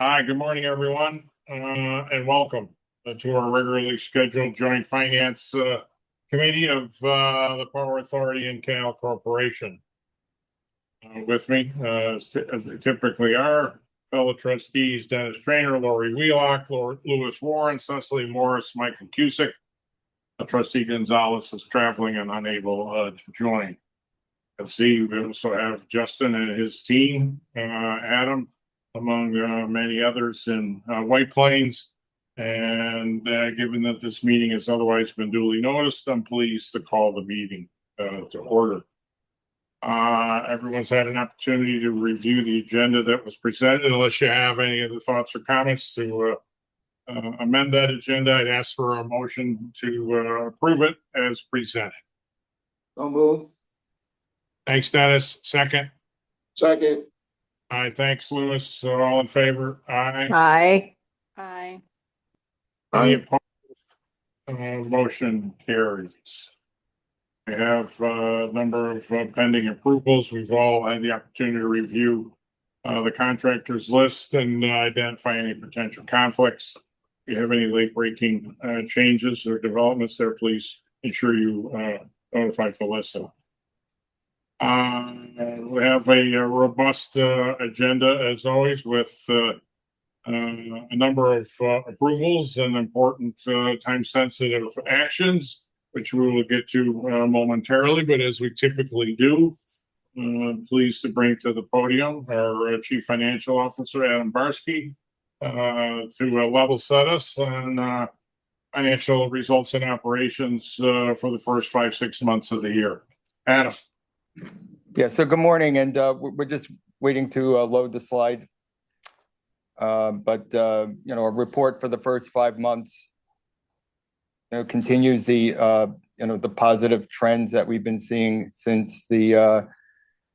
Hi, good morning, everyone, and welcome to our regularly scheduled joint finance committee of the Power Authority and Canal Corporation. With me, as they typically are, fellow trustees Dennis Trainer, Lori Wheelock, Lewis Warren, Cecily Morris, Michael Cusick. Trustee Gonzalez is traveling and unable to join. Let's see, we also have Justin and his team, Adam, among many others in White Plains. And given that this meeting has otherwise been duly noticed, I'm pleased to call the meeting to order. Everyone's had an opportunity to review the agenda that was presented. Unless you have any other thoughts or comments to amend that agenda, I'd ask for a motion to approve it as presented. So moved. Thanks, Dennis. Second. Second. All right, thanks, Lewis. So all in favor? Aye. Aye. Aye. Any opposed? Motion carries. We have a number of pending approvals. We've all had the opportunity to review the contractors list and identify any potential conflicts. If you have any late breaking changes or developments there, please ensure you notify Felissa. We have a robust agenda as always with a number of approvals and important time-sensitive actions, which we will get to momentarily. But as we typically do, pleased to bring to the podium our Chief Financial Officer, Adam Barsky, to level set us on financial results and operations for the first 5-6 months of the year. Adam. Yeah, so good morning, and we're just waiting to load the slide. But a report for the first 5 months, continues the the positive trends that we've been seeing since the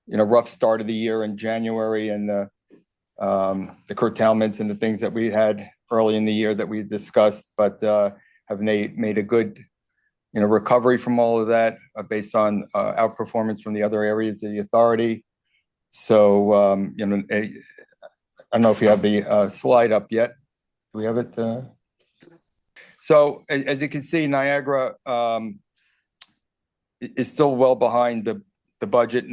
rough start of the year in January, and the curtailments and the things that we had early in the year that we discussed, but have made a good recovery from all of that based on outperformance from the other areas of the authority. So I don't know if you have the slide up yet. Do we have it? So as you can see, Niagara is still well behind the budget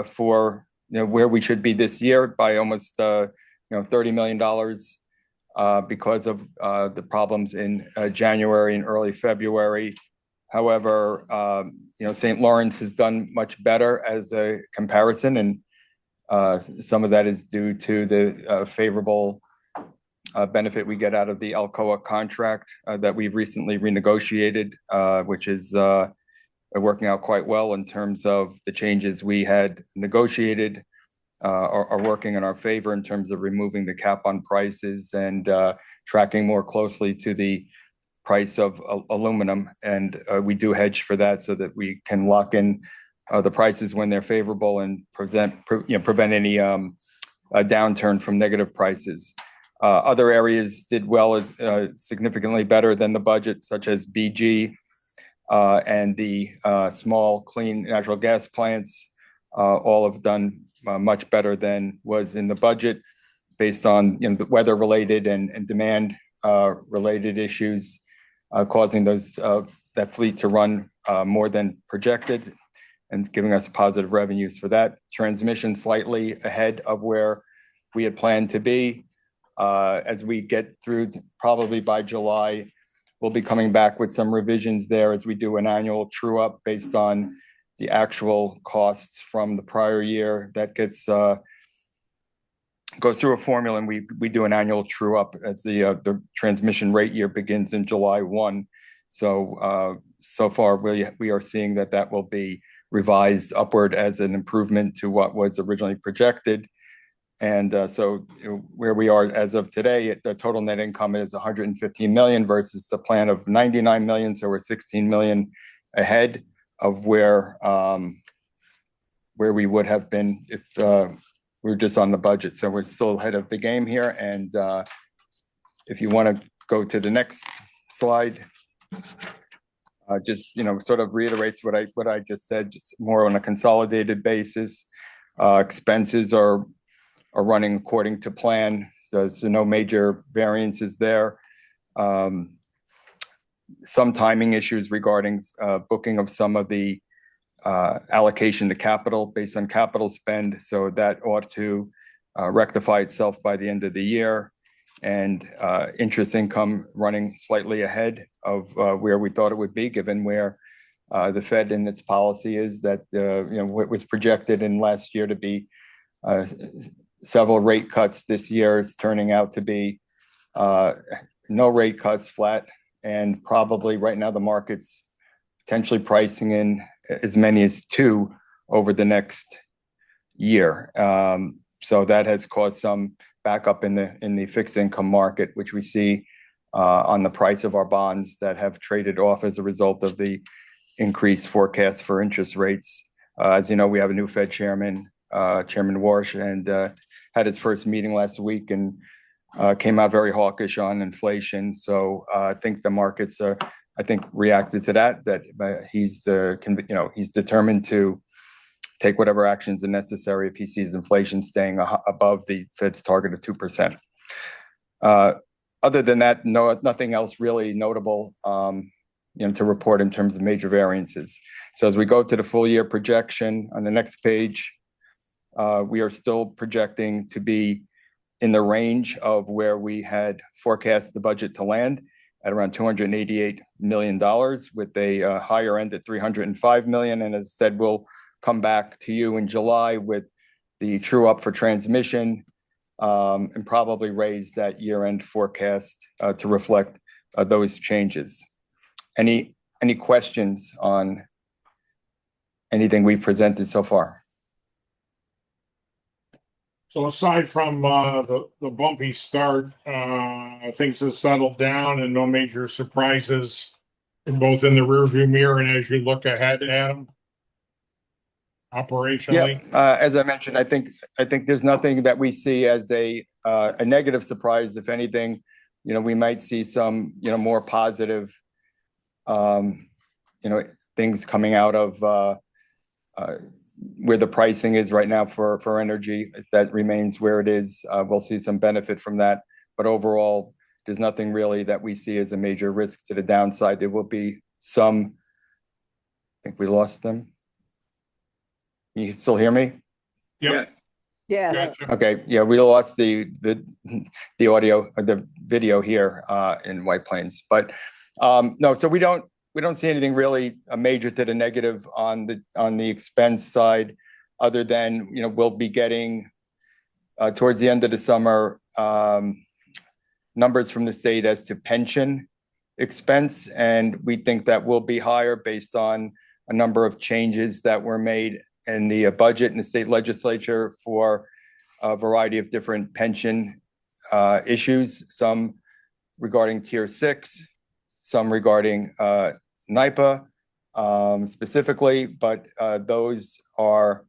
for where we should be this year by almost $30 million because of the problems in January and early February. However, St. Lawrence has done much better as a comparison, and some of that is due to the favorable benefit we get out of the Alcoa contract that we've recently renegotiated, which is working out quite well in terms of the changes we had negotiated are working in our favor in terms of removing the cap on prices and tracking more closely to the price of aluminum. And we do hedge for that so that we can lock in the prices when they're favorable and prevent any downturn from negative prices. Other areas did well, as significantly better than the budget, such as BG and the small clean natural gas plants. All have done much better than was in the budget based on the weather related and demand related issues causing that fleet to run more than projected and giving us positive revenues for that. Transmission slightly ahead of where we had planned to be. As we get through, probably by July, we'll be coming back with some revisions there as we do an annual true up based on the actual costs from the prior year. That gets goes through a formula, and we do an annual true up as the transmission rate year begins in July 1. So far we are seeing that will be revised upward as an improvement to what was originally projected. And so where we are as of today, the total net income is 115 million versus a plan of 99 million. So we're 16 million ahead of where we would have been if we were just on the budget. So we're still ahead of the game here. And if you want to go to the next slide, just sort of reiterates what I just said, just more on a consolidated basis. Expenses are running according to plan. So no major variances there. Some timing issues regarding booking of some of the allocation to capital based on capital spend. So that ought to rectify itself by the end of the year. And interest income running slightly ahead of where we thought it would be, given where the Fed and its policy is, that what was projected in last year to be several rate cuts this year is turning out to be no rate cuts, flat, and probably right now the market's potentially pricing in as many as 2 over the next year. So that has caused some backup in the fixed income market, which we see on the price of our bonds that have traded off as a result of the increased forecast for interest rates. As you know, we have a new Fed chairman, Chairman Warsh, and had his first meeting last week and came out very hawkish on inflation. So I think the markets reacted to that he's determined to take whatever actions are necessary if he sees inflation staying above the Fed's target of 2%. Other than that, nothing else really notable to report in terms of major variances. So as we go to the full year projection on the next page, we are still projecting to be in the range of where we had forecast the budget to land at around $288 million, with a higher end at $305 million. And as I said, we'll come back to you in July with the true up for transmission and probably raise that year-end forecast to reflect those changes. Any questions on anything we've presented so far? So aside from the bumpy start, things have settled down and no major surprises both in the rearview mirror and as you look ahead, Adam, operationally. Yeah, as I mentioned, I think there's nothing that we see as a negative surprise. If anything, we might see some more positive things coming out of where the pricing is right now for energy. If that remains where it is, we'll see some benefit from that. But overall, there's nothing really that we see as a major risk to the downside. There will be some. I think we lost them. Can you still hear me? Yep. Yes. Gotcha. Okay. Yeah, we lost the audio, the video here in White Plains, but no. So we don't see anything really major to the negative on the expense side, other than we'll be getting towards the end of the summer numbers from the state as to pension expense, and we think that will be higher based on a number of changes that were made in the budget in the state legislature for a variety of different pension issues, some regarding Tier 6, some regarding NIPA specifically, but those are,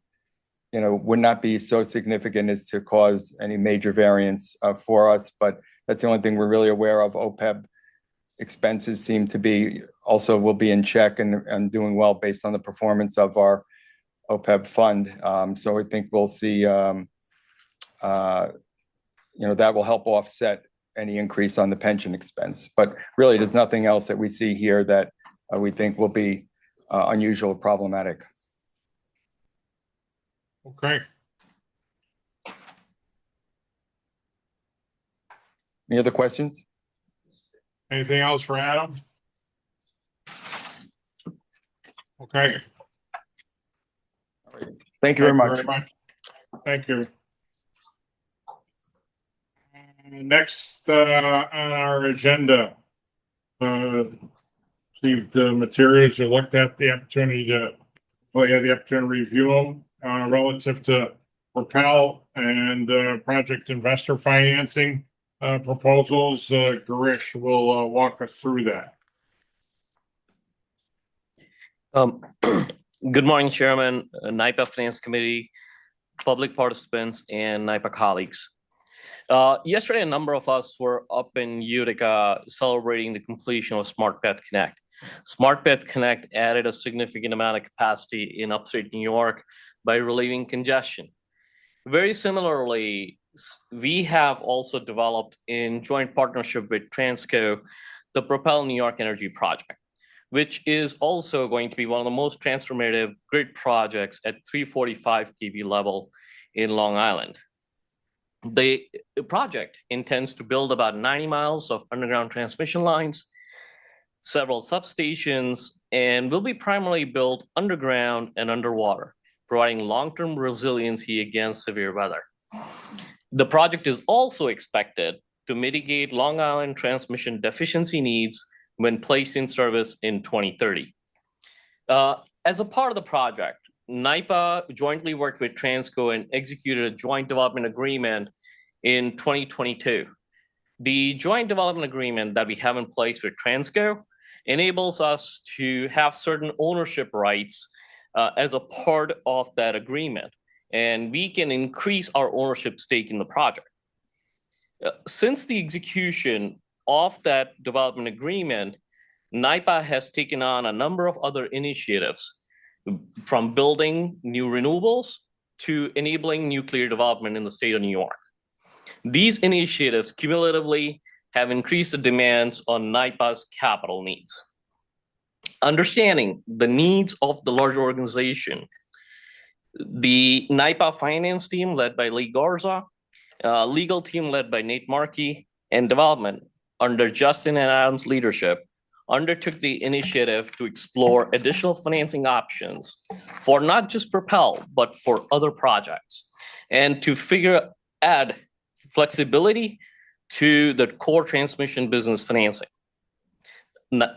would not be so significant as to cause any major variance for us. But that's the only thing we're really aware of. OPEB expenses seem to be also will be in check and doing well based on the performance of our OPEB fund. So I think we'll see, that will help offset any increase on the pension expense. But really, there's nothing else that we see here that we think will be unusual or problematic. Okay. Any other questions? Anything else for Adam? Okay. Thank you very much. Thank you. Next on our agenda, received the materials. You looked at the opportunity to review them relative to Propel and project investor financing proposals. Girish will walk us through that. Good morning, Chairman, NIPA Finance Committee, public participants, and NIPA colleagues. Yesterday, a number of us were up in Utica celebrating the completion of Smart Path Connect. Smart Path Connect added a significant amount of capacity in upstate New York by relieving congestion. Very similarly, we have also developed in joint partnership with Transco, the Propel New York Energy Project, which is also going to be one of the most transformative grid projects at 345 kV level in Long Island. The project intends to build about 90 miles of underground transmission lines, several substations, and will be primarily built underground and underwater, providing long-term resiliency against severe weather. The project is also expected to mitigate Long Island transmission deficiency needs when placed in service in 2030. As a part of the project, NYPA jointly worked with Transco and executed a joint development agreement in 2022. The joint development agreement that we have in place with Transco enables us to have certain ownership rights as a part of that agreement, and we can increase our ownership stake in the project. Since the execution of that development agreement, NYPA has taken on a number of other initiatives, from building new renewables to enabling nuclear development in the state of New York. These initiatives cumulatively have increased the demands on NYPA's capital needs. Understanding the needs of the large organization, the NYPA finance team led by Lee Garza, legal team led by Nate Markey, and development under Justin and Adam's leadership undertook the initiative to explore additional financing options for not just Propel, but for other projects, and to add flexibility to the core transmission business financing.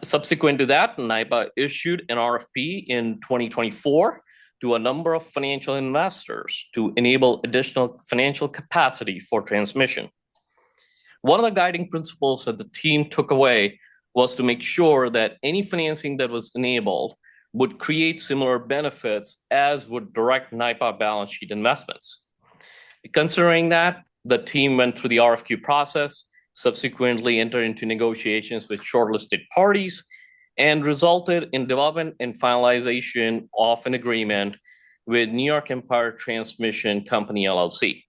Subsequent to that, NYPA issued an RFP in 2024 to a number of financial investors to enable additional financial capacity for transmission. One of the guiding principles that the team took away was to make sure that any financing that was enabled would create similar benefits as would direct NYPA balance sheet investments. Considering that, the team went through the RFQ process, subsequently entered into negotiations with shortlisted parties, and resulted in development and finalization of an agreement with New York Empire Transmission Company, LLC.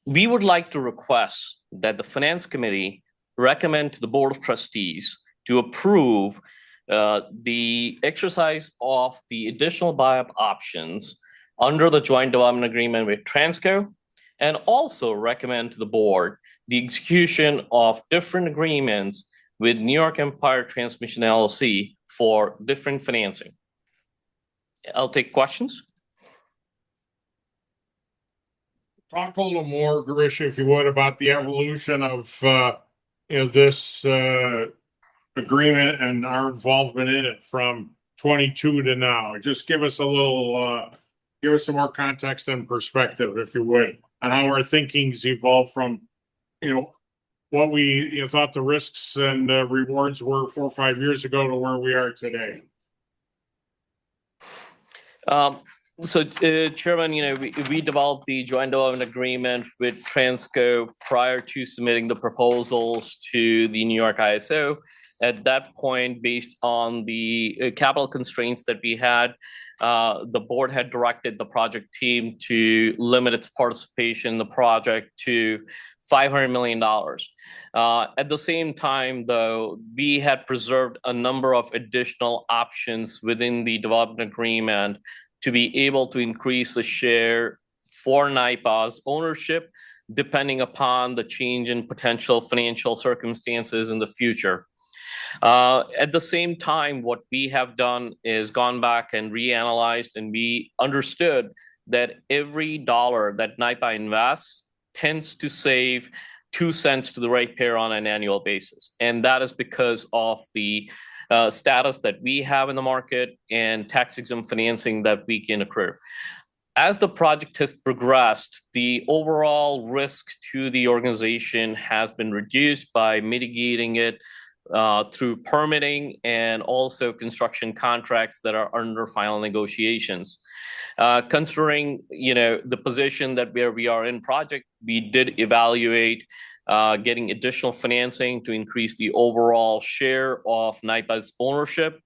We would like to request that the Finance Committee recommend to the Board of Trustees to approve the exercise of the additional buy-up options under the joint development agreement with Transco, and also recommend to the board the execution of different agreements with New York Empire Transmission LLC for different financing. I'll take questions. Talk a little more, Girish, if you would, about the evolution of this agreement and our involvement in it from 22 to now. Just give us a little, give us some more context and perspective, if you would, on how our thinking's evolved from, what we thought the risks and rewards were 4 or 5 years ago to where we are today. So, Chairman, we developed the joint development agreement with Transco prior to submitting the proposals to the New York ISO. At that point, based on the capital constraints that we had, the board had directed the project team to limit its participation in the project to $500 million. At the same time, though, we had preserved a number of additional options within the development agreement to be able to increase the share for NYPA's ownership, depending upon the change in potential financial circumstances in the future. At the same time, what we have done is gone back and reanalyzed, and we understood that every dollar that NYPA invests tends to save 2 cents to the ratepayer on an annual basis. And that is because of the status that we have in the market and tax-exempt financing that we can accrue. As the project has progressed, the overall risk to the organization has been reduced by mitigating it through permitting and also construction contracts that are under final negotiations. Considering the position that where we are in project, we did evaluate getting additional financing to increase the overall share of NYPA's ownership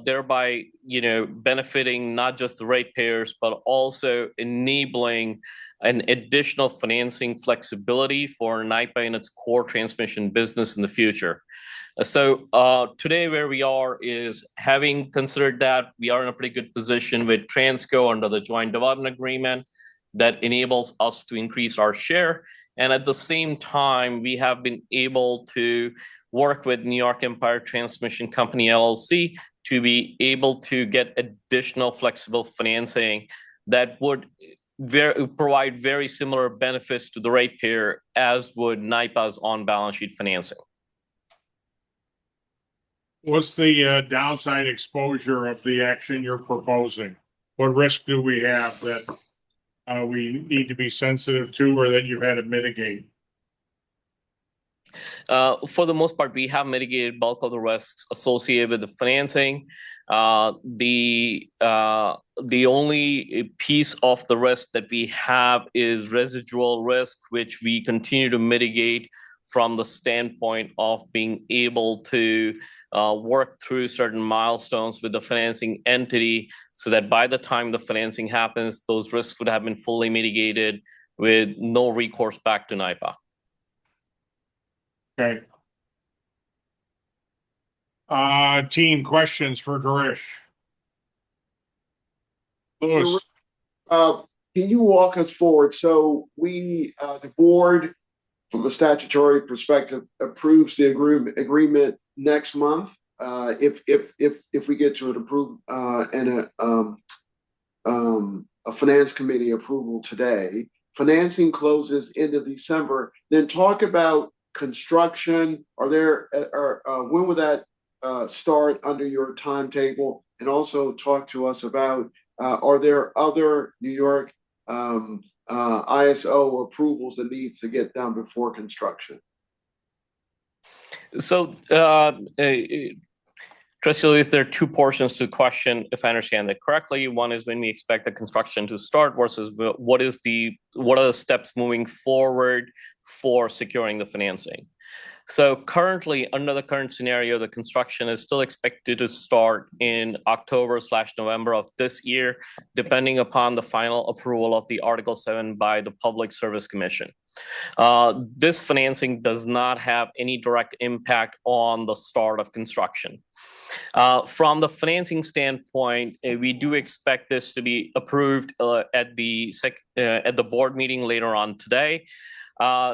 thereby, benefiting not just the ratepayers, but also enabling an additional financing flexibility for NYPA in its core transmission business in the future. So today where we are is, having considered that, we are in a pretty good position with Transco under the joint development agreement that enables us to increase our share. And at the same time, we have been able to work with New York Empire Transmission Company, LLC, to be able to get additional flexible financing that would provide very similar benefits to the ratepayer as would NYPA's on-balance sheet financing. What's the downside exposure of the action you're proposing? What risk do we have that we need to be sensitive to, or that you've had to mitigate? For the most part, we have mitigated bulk of the risks associated with the financing. The only piece of the risk that we have is residual risk, which we continue to mitigate from the standpoint of being able to work through certain milestones with the financing entity, so that by the time the financing happens, those risks would have been fully mitigated with no recourse back to NYPA. Okay. Team, questions for Girish? Louis. Can you walk us forward? So we, the board, from a statutory perspective, approves the agreement next month. If we get to an approved and a finance committee approval today, financing closes end of December. Then talk about construction. When will that start under your timetable? And also talk to us about, are there other New York ISO approvals that needs to get done before construction? So, Trustee Lewis, there are two portions to the question, if I understand that correctly. One is when we expect the construction to start versus what are the steps moving forward for securing the financing. So currently, under the current scenario, the construction is still expected to start in October/November of this year, depending upon the final approval of the Article 7 by the Public Service Commission. This financing does not have any direct impact on the start of construction. From the financing standpoint, we do expect this to be approved at the board meeting later on today.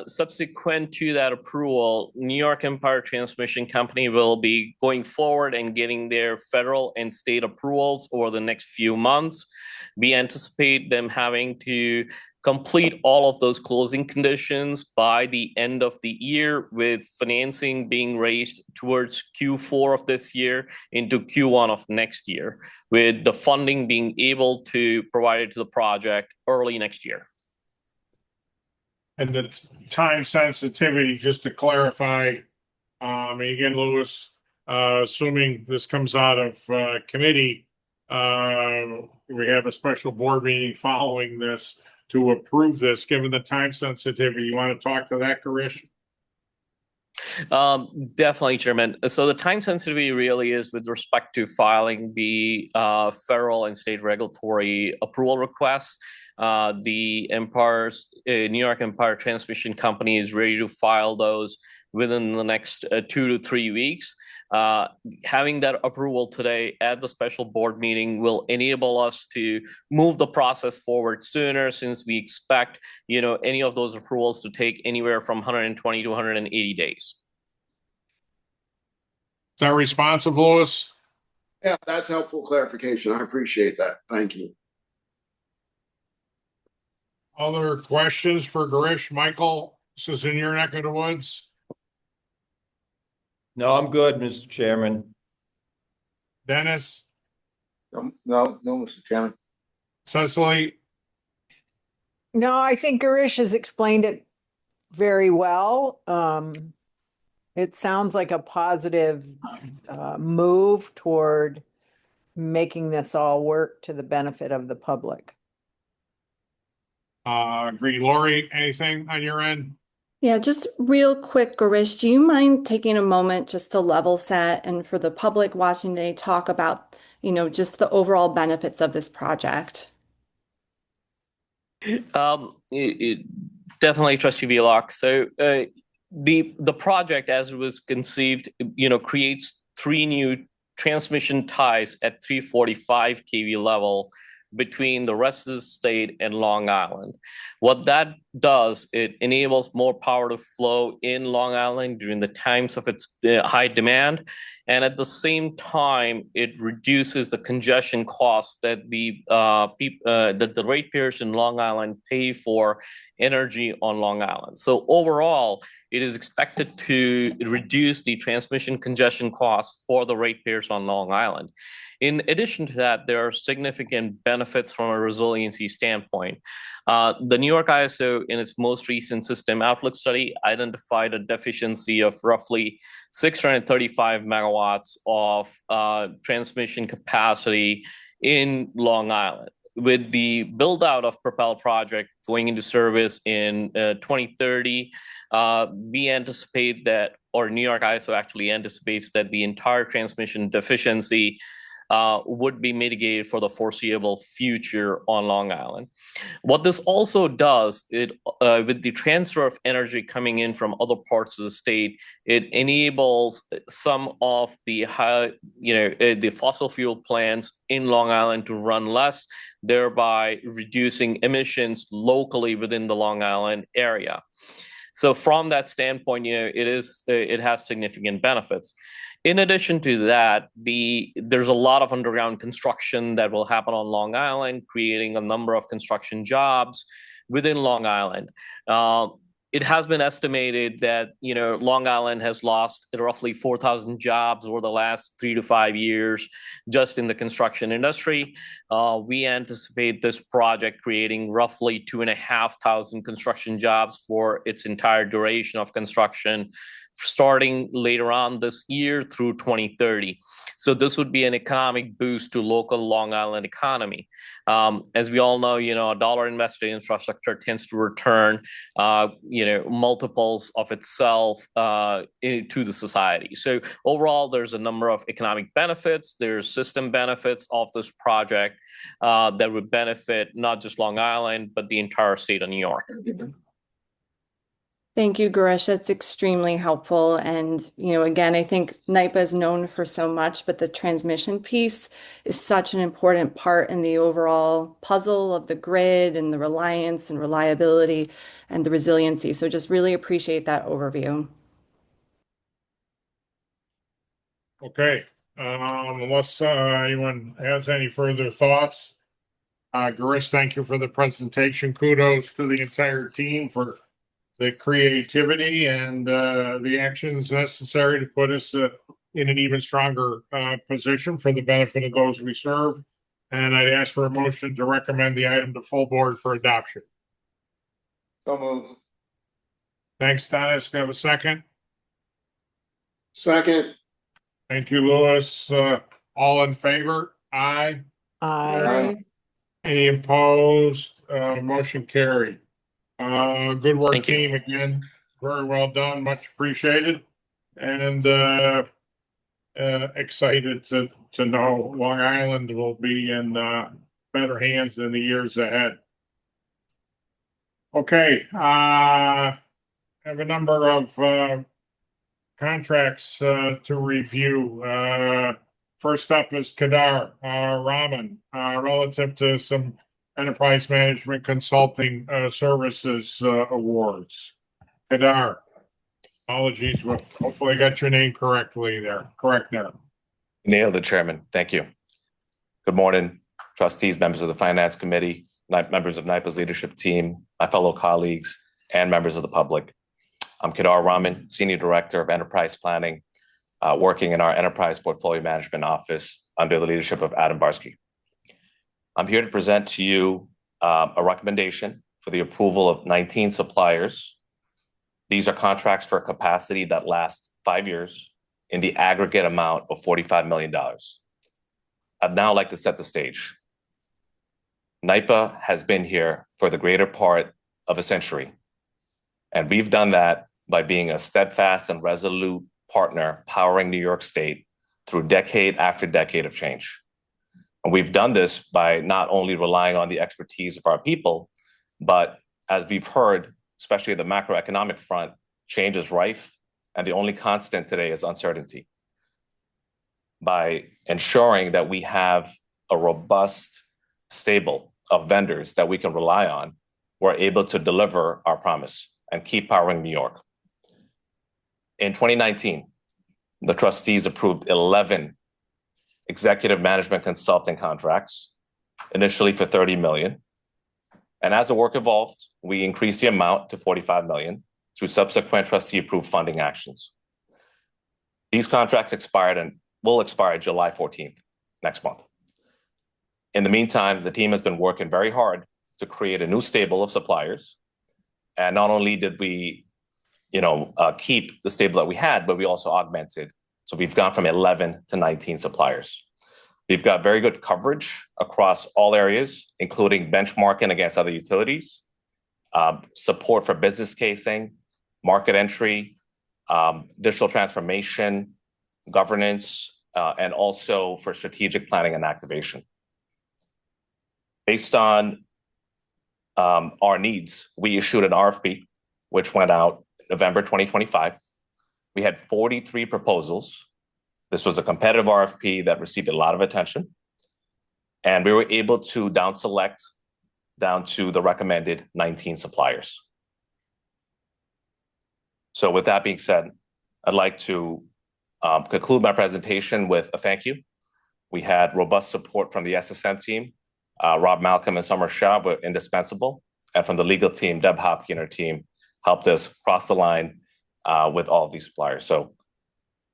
Subsequent to that approval, New York Empire Transmission Company will be going forward and getting their federal and state approvals over the next few months. We anticipate them having to complete all of those closing conditions by the end of the year, with financing being raised towards Q4 of this year into Q1 of next year, with the funding being able to provide it to the project early next year. And the time sensitivity, just to clarify, again, Louis, assuming this comes out of committee, we have a special board meeting following this to approve this. Given the time sensitivity, you want to talk to that, Girish? Definitely, Chairman. So the time sensitivity really is with respect to filing the federal and state regulatory approval requests. The New York Empire Transmission Company is ready to file those within the next 2 to 3 weeks. Having that approval today at the special board meeting will enable us to move the process forward sooner, since we expect, any of those approvals to take anywhere from 120 to 180 days. Is that responsive, Louis? Yeah, that's helpful clarification. I appreciate that. Thank you. Other questions for Girish? Michael, this is in your neck of the woods. No, I'm good, Mr. Chairman. Dennis? No, Mr. Chairman. Cecily? No, I think Girish has explained it very well. It sounds like a positive move toward making this all work to the benefit of the public. Agree. Lori, anything on your end? Yeah, just real quick, Girish, do you mind taking a moment just to level set and for the public watching today talk about, just the overall benefits of this project? Definitely, Trustee Wheelock. So the project, as it was conceived, creates three new transmission ties at 345 kV level between the rest of the state and Long Island. What that does, it enables more power to flow in Long Island during the times of its high demand. And at the same time, it reduces the congestion costs that the ratepayers in Long Island pay for energy on Long Island. So overall, it is expected to reduce the transmission congestion costs for the ratepayers on Long Island. In addition to that, there are significant benefits from a resiliency standpoint. The New York ISO, in its most recent system outlook study, identified a deficiency of roughly 635 megawatts of transmission capacity in Long Island. With the build out of Propel project going into service in 2030, we anticipate that, or New York ISO actually anticipates that the entire transmission deficiency would be mitigated for the foreseeable future on Long Island. What this also does, with the transfer of energy coming in from other parts of the state, it enables some of the the fossil fuel plants in Long Island to run less, thereby reducing emissions locally within the Long Island area. So from that standpoint, it has significant benefits. In addition to that, there's a lot of underground construction that will happen on Long Island, creating a number of construction jobs within Long Island. It has been estimated that Long Island has lost roughly 4,000 jobs over the last 3 to 5 years just in the construction industry. We anticipate this project creating roughly 2,500 construction jobs for its entire duration of construction, starting later on this year through 2030. So this would be an economic boost to local Long Island economy. As we all know, a dollar invested in infrastructure tends to return, multiples of itself to the society. So overall, there's a number of economic benefits. There's system benefits of this project that would benefit not just Long Island, but the entire state of New York. Thank you, Girish. That's extremely helpful. And, again, I think NYPA is known for so much, but the transmission piece is such an important part in the overall puzzle of the grid and the reliance and reliability and the resiliency. So just really appreciate that overview. Okay, unless anyone has any further thoughts, Girish, thank you for the presentation. Kudos to the entire team for the creativity and the actions necessary to put us in an even stronger position for the benefit of those we serve. And I'd ask for a motion to recommend the item to full board for adoption. So moved. Thanks, Dennis. Can I have a second? Second. Thank you, Louis. All in favor? Aye. Aye. Any opposed? Motion carried. Good work, Thank you. team, again. Very well done. Much appreciated. And excited to know Long Island will be in better hands in the years ahead. Okay, I have a number of contracts to review. First up is Kedaar, Raman, relative to some enterprise management consulting services awards. Kedaar, apologies, hopefully I got your name correctly there. Correct there. Nailed it, Chairman. Thank you. Good morning, trustees, members of the Finance Committee, members of NYPA's leadership team, my fellow colleagues, and members of the public. I'm Kedaar Raman, Senior Director of Enterprise Planning, working in our Enterprise Portfolio Management Office under the leadership of Adam Barsky. I'm here to present to you a recommendation for the approval of 19 suppliers. These are contracts for a capacity that lasts 5 years in the aggregate amount of $45 million. I'd now like to set the stage. NYPA has been here for the greater part of a century. And we've done that by being a steadfast and resolute partner powering New York State through decade after decade of change. And we've done this by not only relying on the expertise of our people, but as we've heard, especially at the macroeconomic front, change is rife, and the only constant today is uncertainty. By ensuring that we have a robust stable of vendors that we can rely on, we're able to deliver our promise and keep powering New York. In 2019, the trustees approved 11 executive management consulting contracts, initially for $30 million. And as the work evolved, we increased the amount to $45 million through subsequent trustee-approved funding actions. These contracts expired and will expire July 14th, next month. In the meantime, the team has been working very hard to create a new stable of suppliers. And not only did we, keep the stable that we had, but we also augmented. So we've gone from 11 to 19 suppliers. We've got very good coverage across all areas, including benchmarking against other utilities, support for business casing, market entry, digital transformation, governance, and also for strategic planning and activation. Based on our needs, we issued an RFP, which went out November 2025. We had 43 proposals. This was a competitive RFP that received a lot of attention. And we were able to down select down to the recommended 19 suppliers. So with that being said, I'd like to conclude my presentation with a thank you. We had robust support from the SSM team. Rob Malcolm and Summer Shah were indispensable. And from the legal team, Deb Hopke and her team helped us cross the line with all of these suppliers. So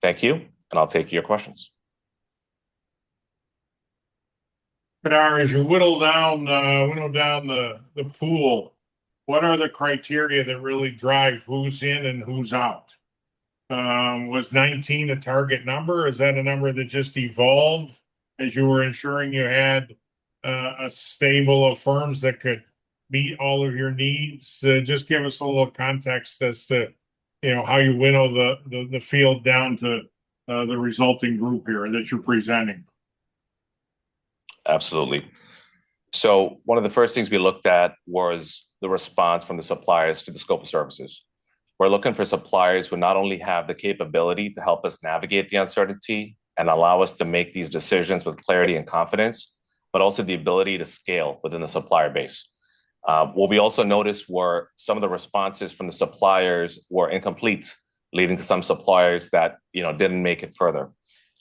thank you, and I'll take your questions. Kedaar, as you whittle down the pool, what are the criteria that really drive who's in and who's out? Was 19 a target number? Is that a number that just evolved as you were ensuring you had a stable of firms that could meet all of your needs? Just give us a little context as to how you winnow the field down to the resulting group here that you're presenting. Absolutely. So one of the first things we looked at was the response from the suppliers to the scope of services. We're looking for suppliers who not only have the capability to help us navigate the uncertainty and allow us to make these decisions with clarity and confidence, but also the ability to scale within the supplier base. What we also noticed were some of the responses from the suppliers were incomplete, leading to some suppliers that didn't make it further.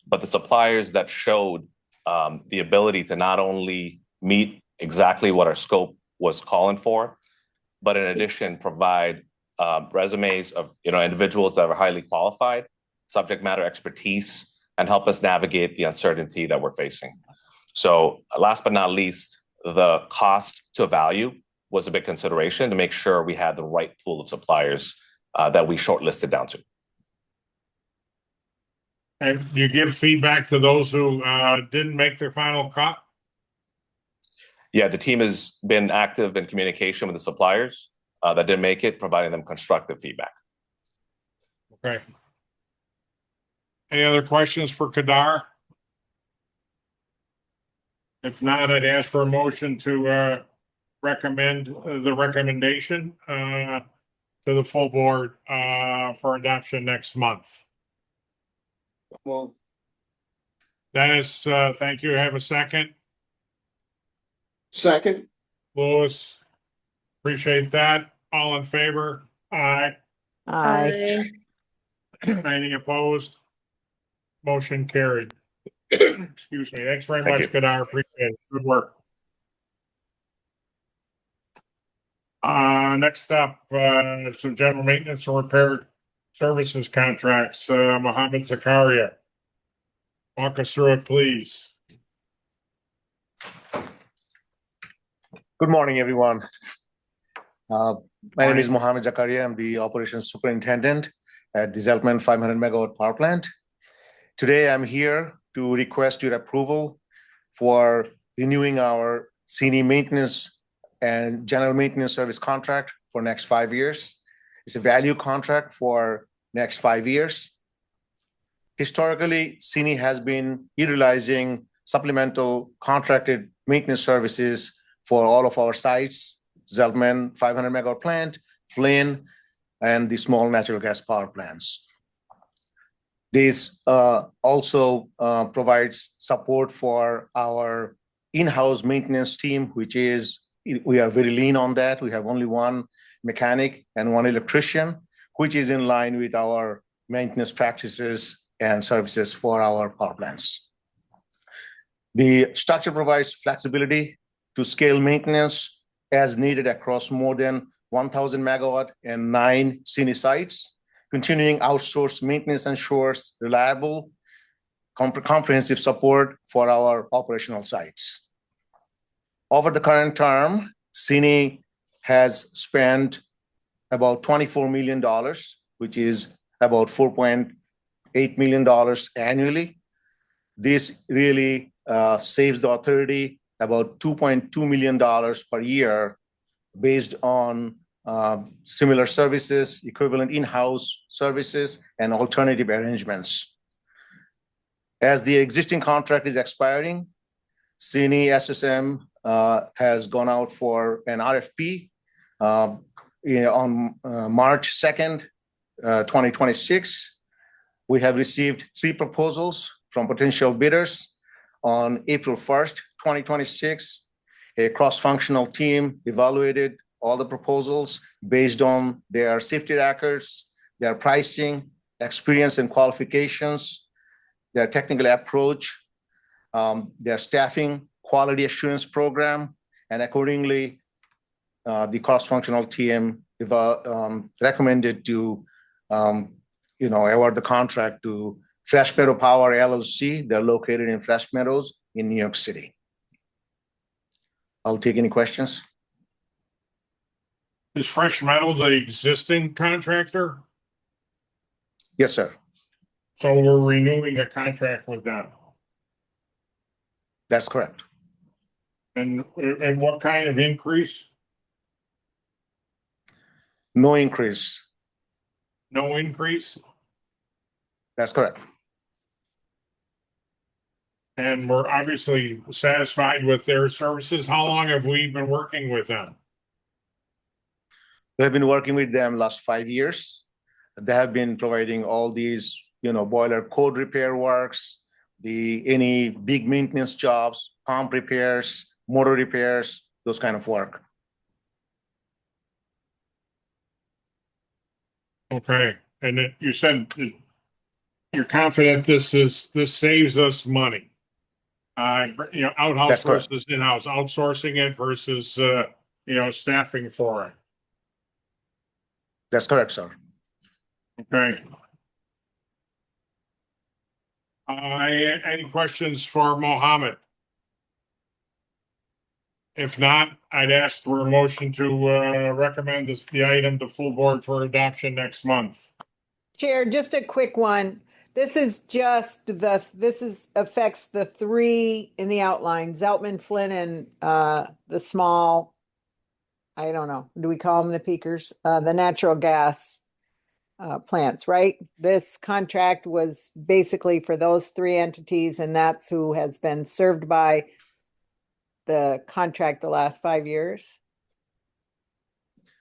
But the suppliers that showed the ability to not only meet exactly what our scope was calling for, but in addition provide resumes of individuals that are highly qualified, subject matter expertise, and help us navigate the uncertainty that we're facing. So last but not least, the cost to value was a big consideration to make sure we had the right pool of suppliers that we shortlisted down to. And you give feedback to those who didn't make their final cut? Yeah, the team has been active in communication with the suppliers that didn't make it, providing them constructive feedback. Okay. Any other questions for Kedaar? If not, I'd ask for a motion to recommend the recommendation to the full board for adoption next month. Well, Dennis, thank you. Have a second. second. Louis, appreciate that. All in favor? Aye. Aye. Any opposed? Motion carried. Excuse me. Thanks very much, Kedaar. Appreciate it. Good work. Next up, some general maintenance and repair services contracts. Mohammad, Zakaria. Walk us through it, please. Good morning, everyone. My name is Mohammad Zakaria. I'm the operations superintendent at the Zeltman 500 megawatt power plant. Today, I'm here to request your approval for renewing our SENY maintenance and general maintenance service contract for next 5 years. It's a value contract for next 5 years. Historically, SENY has been utilizing supplemental contracted maintenance services for all of our sites, Zeltman 500 megawatt plant, Flynn, and the small natural gas power plants. This also provides support for our in-house maintenance team, which is, we are very lean on that. We have only one mechanic and one electrician, which is in line with our maintenance practices and services for our power plants. The structure provides flexibility to scale maintenance as needed across more than 1,000 megawatt and 9 SENY sites. Continuing outsourced maintenance ensures reliable, comprehensive support for our operational sites. Over the current term, SENY has spent about $24 million, which is about $4.8 million annually. This really saves the authority about $2.2 million per year based on similar services, equivalent in-house services, and alternative arrangements. As the existing contract is expiring, SENY SSM has gone out for an RFP on March 2nd, 2026. We have received 3 proposals from potential bidders. On April 1st, 2026, a cross-functional team evaluated all the proposals based on their safety records, their pricing, experience and qualifications, their technical approach, their staffing, quality assurance program, and accordingly, the cross-functional team recommended to award the contract to Fresh Meadow Power LLC. They're located in Fresh Meadows in New York City. I'll take any questions. Is Fresh Meadows the existing contractor? Yes, sir. So we're renewing a contract with them. That's correct. And what kind of increase? No increase. No increase? That's correct. And we're obviously satisfied with their services. How long have we been working with them? We have been working with them last 5 years. They have been providing all these, boiler code repair works, any big maintenance jobs, pump repairs, motor repairs, those kind of work. Okay, and you said you're confident this saves us money. Outhouse That's correct. versus in-house, outsourcing it versus staffing for it. That's correct, sir. Okay. Any questions for Mohammad? If not, I'd ask for a motion to recommend the item to full board for adoption next month. Chair, just a quick one. This is just affects the 3 in the outline, Zeltman, Flynn, and the small, I don't know, do we call them the peakers? The natural gas plants, right? This contract was basically for those 3 entities, and that's who has been served by the contract the last 5 years?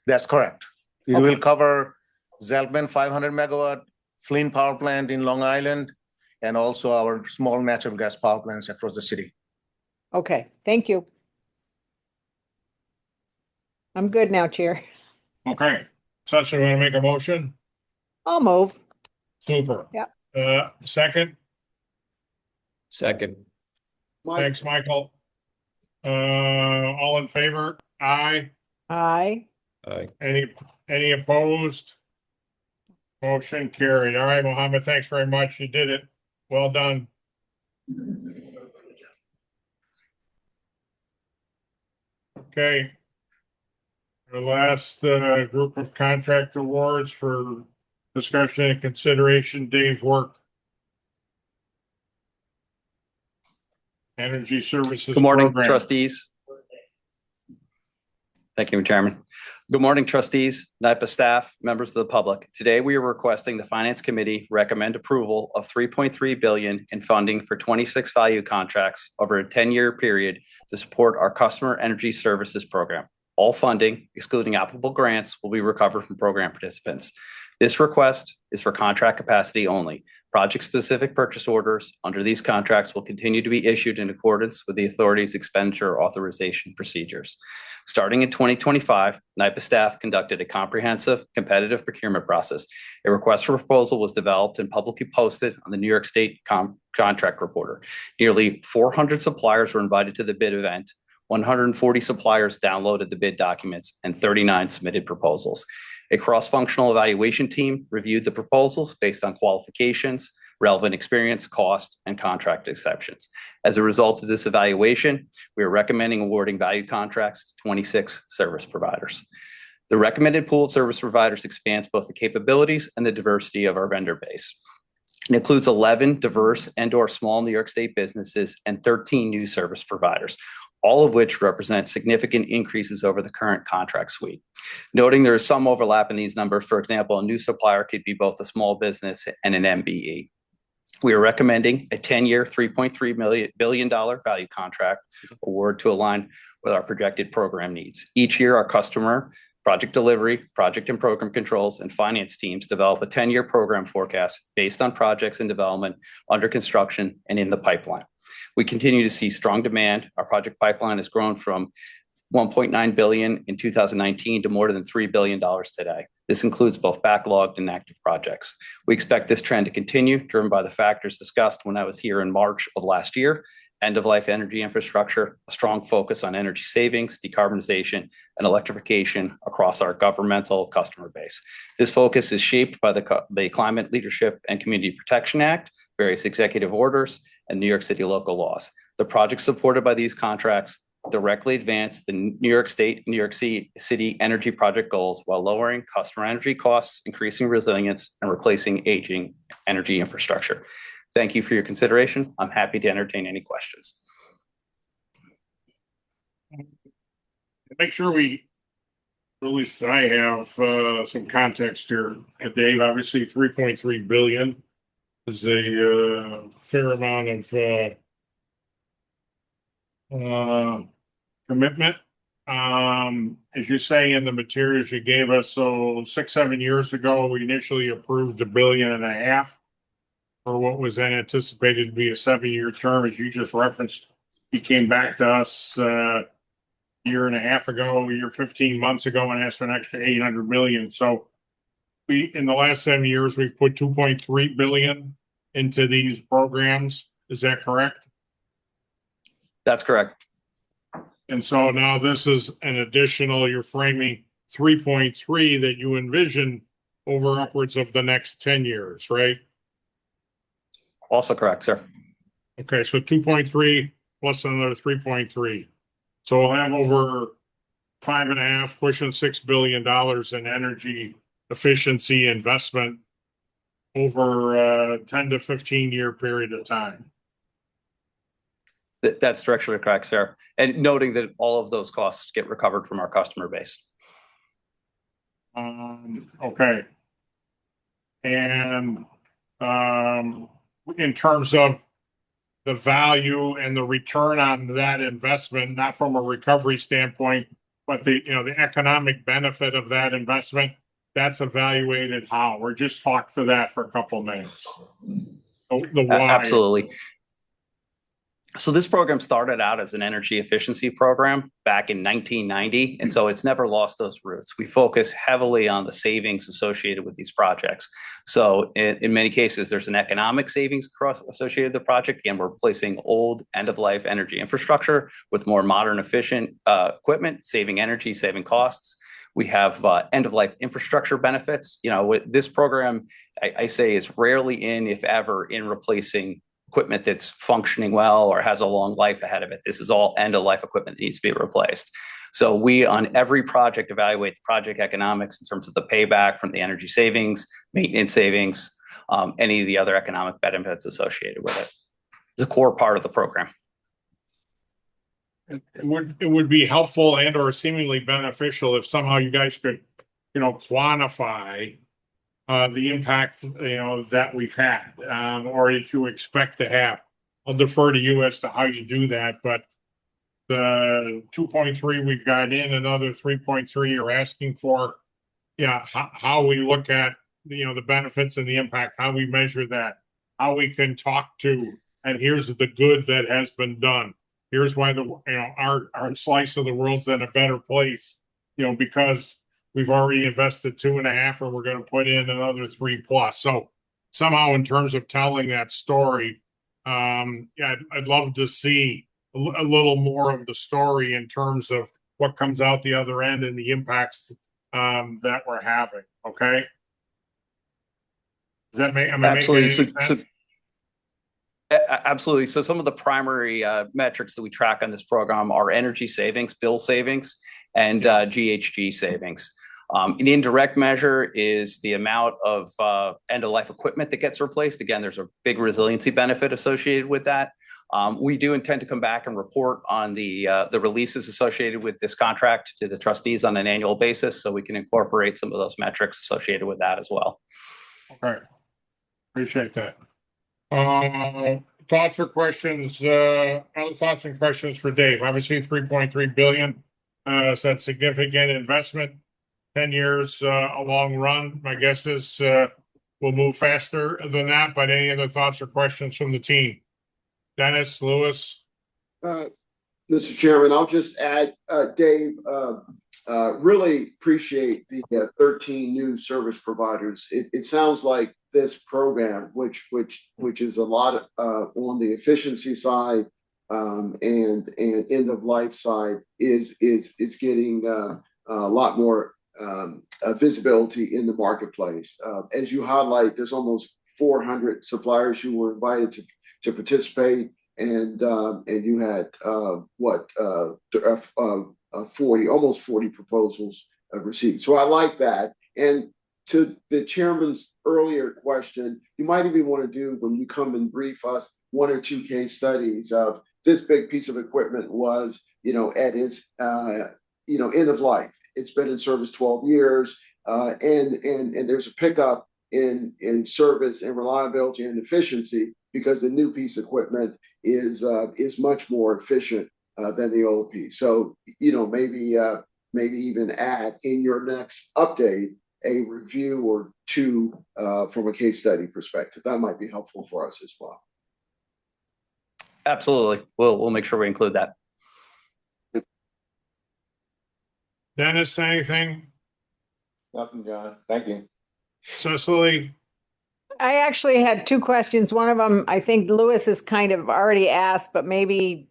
That's correct. It Okay. will cover Zeltman 500 megawatt, Flynn power plant in Long Island, and also our small natural gas power plants across the city. Okay, thank you. I'm good now, Chair. Okay, Sasha, want to make a motion? I'll move. Super. Yeah. Second, Second. thanks, Michael. All in favor? Aye. Aye. Aye. Any opposed? Motion carried. All right, Mohammed, thanks very much. You did it. Well done. Okay. The last group of contract awards for discussion and consideration, Dave's work. Energy Services Good morning, Program. trustees. Thank you, Chairman. Good morning, trustees, NIPA staff, members of the public. Today, we are requesting the Finance Committee recommend approval of $3.3 billion in funding for 26 value contracts over a 10-year period to support our Customer Energy Services Program. All funding, excluding applicable grants, will be recovered from program participants. This request is for contract capacity only. Project-specific purchase orders under these contracts will continue to be issued in accordance with the authority's expenditure authorization procedures. Starting in 2025, NIPA staff conducted a comprehensive competitive procurement process. A request for proposal was developed and publicly posted on the New York State Contract Reporter. Nearly 400 suppliers were invited to the bid event. 140 suppliers downloaded the bid documents and 39 submitted proposals. A cross-functional evaluation team reviewed the proposals based on qualifications, relevant experience, cost, and contract exceptions. As a result of this evaluation, we are recommending awarding value contracts to 26 service providers. The recommended pool of service providers expands both the capabilities and the diversity of our vendor base. It includes 11 diverse and/or small New York State businesses and 13 new service providers, all of which represent significant increases over the current contract suite. Noting there is some overlap in these numbers, for example, a new supplier could be both a small business and an MBE. We are recommending a 10-year, $3.3 billion value contract award to align with our projected program needs. Each year, our customer, project delivery, project and program controls, and finance teams develop a 10-year program forecast based on projects in development, under construction, and in the pipeline. We continue to see strong demand. Our project pipeline has grown from $1.9 billion in 2019 to more than $3 billion today. This includes both backlogged and active projects. We expect this trend to continue, driven by the factors discussed when I was here in March of last year: end-of-life energy infrastructure, a strong focus on energy savings, decarbonization, and electrification across our governmental customer base. This focus is shaped by the Climate Leadership and Community Protection Act, various executive orders, and New York City local laws. The projects supported by these contracts directly advance the New York State and New York City energy project goals while lowering customer energy costs, increasing resilience, and replacing aging energy infrastructure. Thank you for your consideration. I'm happy to entertain any questions. Make sure at least I have some context here. Dave, obviously 3.3 billion is a fair amount of commitment. As you say in the materials you gave us, so 6-7 years ago, we initially approved $1.5 billion for what was then anticipated to be a 7-year term. As you just referenced, he came back to us year and a half ago, 15 months ago, and asked for an extra 800 million. So in the last 7 years, we've put 2.3 billion into these programs. Is that correct? That's correct. And so now this is an additional, you're framing 3.3 that you envision over upwards of the next 10 years, right? Also correct, sir. Okay, so 2.3 plus another 3.3. So we'll have over 5.5, pushing $6 billion in energy efficiency investment over a 10 to 15 year period of time. That's directionally correct, sir. And noting that all of those costs get recovered from our customer base. Okay. And in terms of the value and the return on that investment, not from a recovery standpoint, but the economic benefit of that investment, that's evaluated how? Or just talk to that for a couple of minutes. The why. Absolutely. So this program started out as an energy efficiency program back in 1990, and so it's never lost those roots. We focus heavily on the savings associated with these projects. So in many cases, there's an economic savings associated with the project. Again, we're replacing old end-of-life energy infrastructure with more modern, efficient equipment, saving energy, saving costs. We have end-of-life infrastructure benefits. This program, I say, is rarely in, if ever, in replacing equipment that's functioning well or has a long life ahead of it. This is all end-of-life equipment that needs to be replaced. So we, on every project, evaluate the project economics in terms of the payback from the energy savings, maintenance savings, any of the other economic benefits associated with it. It's a core part of the program. it would be helpful and or seemingly beneficial if somehow you guys could, quantify the impact, that we've had, or that you expect to have. I'll defer to you as to how you do that, but the 2.3 we've got in, another 3.3 you're asking for. Yeah, how we look at, the benefits and the impact, how we measure that, how we can talk to, and here's the good that has been done. Here's why our slice of the world's in a better place, because we've already invested 2.5 and we're going to put in another 3+. So somehow in terms of telling that story, yeah, I'd love to see a little more of the story in terms of what comes out the other end and the impacts that we're having. Okay. Does that make, Absolutely. making any sense? Absolutely. So some of the primary metrics that we track on this program are energy savings, bill savings, and GHG savings. An indirect measure is the amount of end-of-life equipment that gets replaced. Again, there's a big resiliency benefit associated with that. We do intend to come back and report on the releases associated with this contract to the trustees on an annual basis, so we can incorporate some of those metrics associated with that as well. Okay. Appreciate that. Thoughts or questions, other thoughts and questions for Dave? Obviously, 3.3 billion, so that's significant investment, 10 years, a long run. My guess is, we'll move faster than that, but any other thoughts or questions from the team? Dennis, Lewis? Mr. Chairman, I'll just add, Dave, really appreciate the 13 new service providers. It sounds like this program, which is a lot on the efficiency side and end of life side, is getting a lot more visibility in the marketplace. As you highlight, there's almost 400 suppliers who were invited to participate, and you had 40, almost 40 proposals received. So I like that. And to the chairman's earlier question, you might even want to do, when you come and brief us, 1 or 2 case studies of this big piece of equipment was, at its, end of life. It's been in service 12 years, and there's a pickup in service and reliability and efficiency because the new piece of equipment is much more efficient than the old piece. So, maybe even add in your next update a review or 2 from a case study perspective. That might be helpful for us as well. Absolutely. We'll make sure we include that. Dennis, anything? Nothing, John. Thank you. Cecily? I actually had 2 questions. One of them, I think Lewis has kind of already asked, but maybe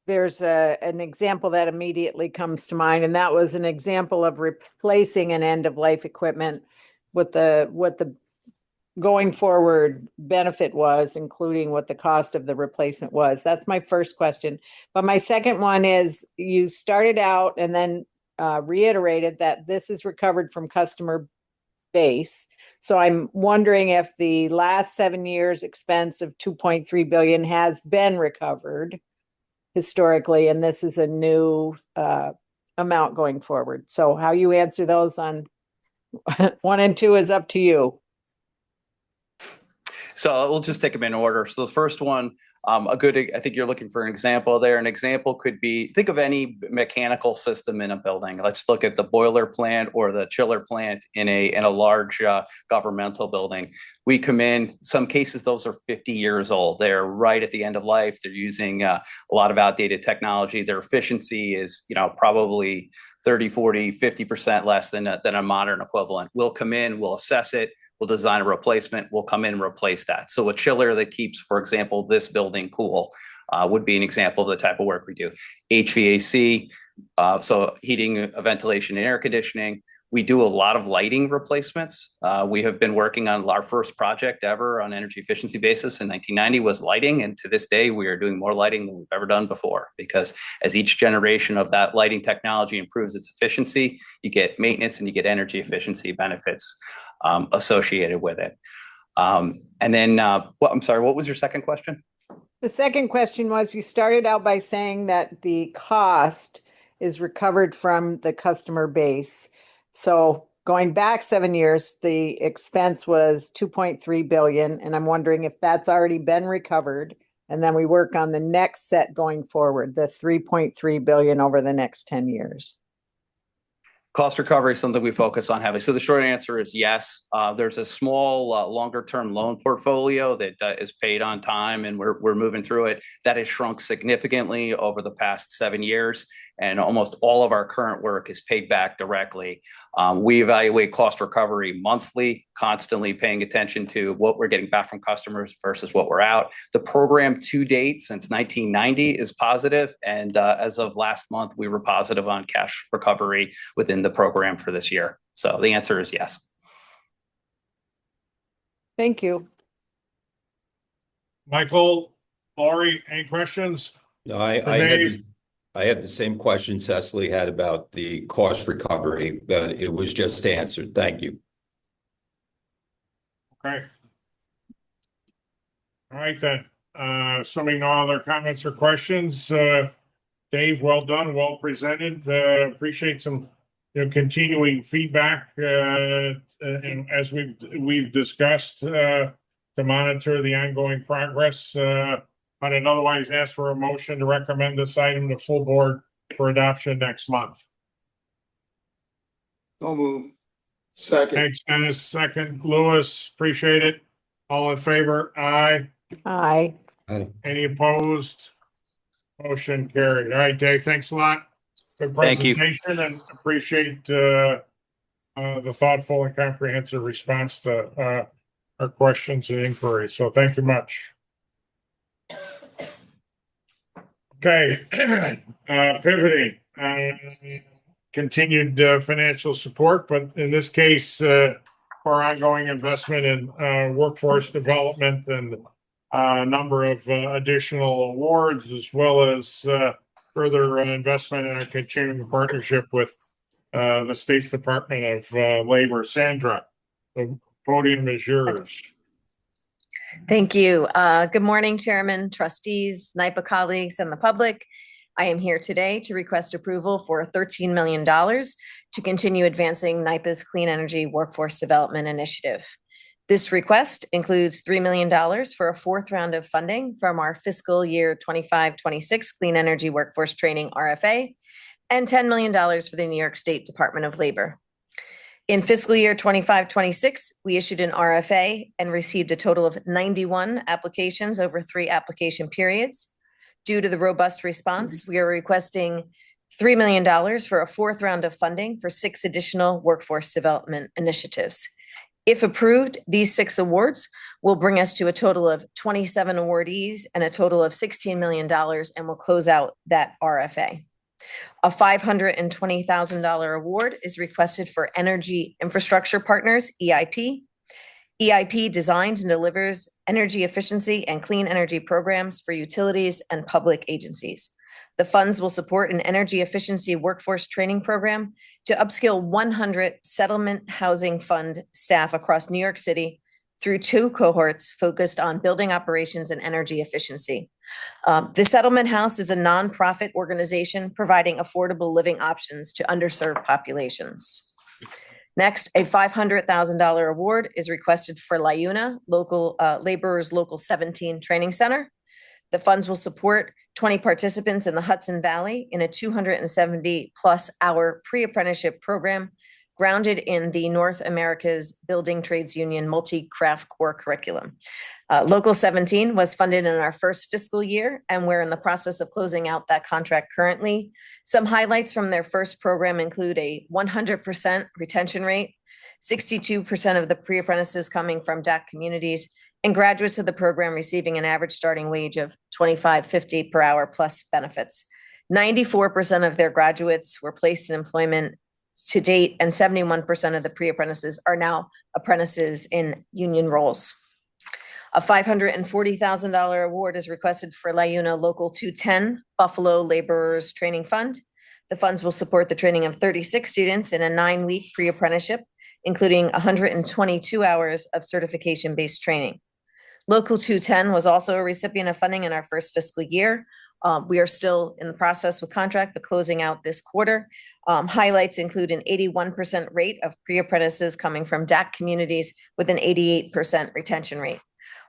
there's an example that immediately comes to mind, and that was an example of replacing an end-of-life equipment with what the going forward benefit was, including what the cost of the replacement was. That's my first question. But my second one is, you started out and then reiterated that this is recovered from customer base. So I'm wondering if the last 7 years expense of 2.3 billion has been recovered historically, and this is a new amount going forward. So how you answer those on 1 and 2 is up to you. So we'll just take them in order. So the first one, I think you're looking for an example there. An example could be, think of any mechanical system in a building. Let's look at the boiler plant or the chiller plant in a large governmental building. We come in, some cases, those are 50 years old. They're right at the end of life. They're using a lot of outdated technology. Their efficiency is, probably 30, 40, 50% less than a modern equivalent. We'll come in, we'll assess it. We'll design a replacement. We'll come in and replace that. So a chiller that keeps, for example, this building cool would be an example of the type of work we do. HVAC, so heating, ventilation, and air conditioning. We do a lot of lighting replacements. We have been working on our first project ever on energy efficiency basis in 1990 was lighting. And to this day, we are doing more lighting than we've ever done before, because as each generation of that lighting technology improves its efficiency, you get maintenance and you get energy efficiency benefits associated with it. And then, I'm sorry, what was your second question? The second question was, you started out by saying that the cost is recovered from the customer base. So going back 7 years, the expense was 2.3 billion, and I'm wondering if that's already been recovered. And then we work on the next set going forward, the 3.3 billion over the next 10 years. Cost recovery is something we focus on heavily. So the short answer is yes. There's a small, longer-term loan portfolio that is paid on time, and we're moving through it. That has shrunk significantly over the past 7 years, and almost all of our current work is paid back directly. We evaluate cost recovery monthly, constantly paying attention to what we're getting back from customers versus what we're out. The program to date since 1990 is positive, and as of last month, we were positive on cash recovery within the program for this year. So the answer is yes. Thank you. Michael, Mallory, any questions? No, Dave? I had the same question Cecily had about the cost recovery, but it was just answered. Thank you. Okay. All right then. Assuming no other comments or questions, Dave, well done, well presented. Appreciate some continuing feedback, and as we've discussed, to monitor the ongoing progress. I'd otherwise ask for a motion to recommend this item to full board for adoption next month. So move. Second. Thanks, Dennis. Second, Lewis. Appreciate it. All in favor? Aye. Aye. Any opposed? Motion carried. All right, Dave, thanks a lot. Good Thank you. presentation, and appreciate the thoughtful and comprehensive response to our questions and inquiries. So thank you much. Okay, pivoting, continued financial support, but in this case, for ongoing investment in workforce development and a number of additional awards, as well as further investment in a continuing partnership with the State's Department of Labor. Sandra, the podium is yours. Thank you. Good morning, Chairman, trustees, NYPA colleagues, and the public. I am here today to request approval for $13 million to continue advancing NYPA's Clean Energy Workforce Development Initiative. This request includes $3 million for a fourth round of funding from our fiscal year 25-26 Clean Energy Workforce Training RFA, and $10 million for the New York State Department of Labor. In fiscal year 25-26, we issued an RFA and received a total of 91 applications over 3 application periods. Due to the robust response, we are requesting $3 million for a fourth round of funding for 6 additional workforce development initiatives. If approved, these 6 awards will bring us to a total of 27 awardees and a total of $16 million, and will close out that RFA. A $520,000 award is requested for Energy Infrastructure Partners, EIP. EIP designs and delivers energy efficiency and clean energy programs for utilities and public agencies. The funds will support an energy efficiency workforce training program to upskill 100 settlement housing fund staff across New York City through 2 cohorts focused on building operations and energy efficiency. The Settlement House is a nonprofit organization providing affordable living options to underserved populations. Next, a $500,000 award is requested for LIUNA, Laborers Local 17 Training Center. The funds will support 20 participants in the Hudson Valley in a 270+ hour pre-apprenticeship program grounded in the North America's Building Trades Union multi-craft core curriculum. Local 17 was funded in our first fiscal year, and we're in the process of closing out that contract currently. Some highlights from their first program include a 100% retention rate, 62% of the pre-apprentices coming from DAC communities, and graduates of the program receiving an average starting wage of $25.50 per hour plus benefits. 94% of their graduates were placed in employment to date, and 71% of the pre-apprentices are now apprentices in union roles. A $540,000 award is requested for LIUNA Local 210 Buffalo Laborers Training Fund. The funds will support the training of 36 students in a 9-week pre-apprenticeship, including 122 hours of certification-based training. Local 210 was also a recipient of funding in our first fiscal year. We are still in the process with contract, but closing out this quarter. Highlights include an 81% rate of pre-apprentices coming from DAC communities with an 88% retention rate.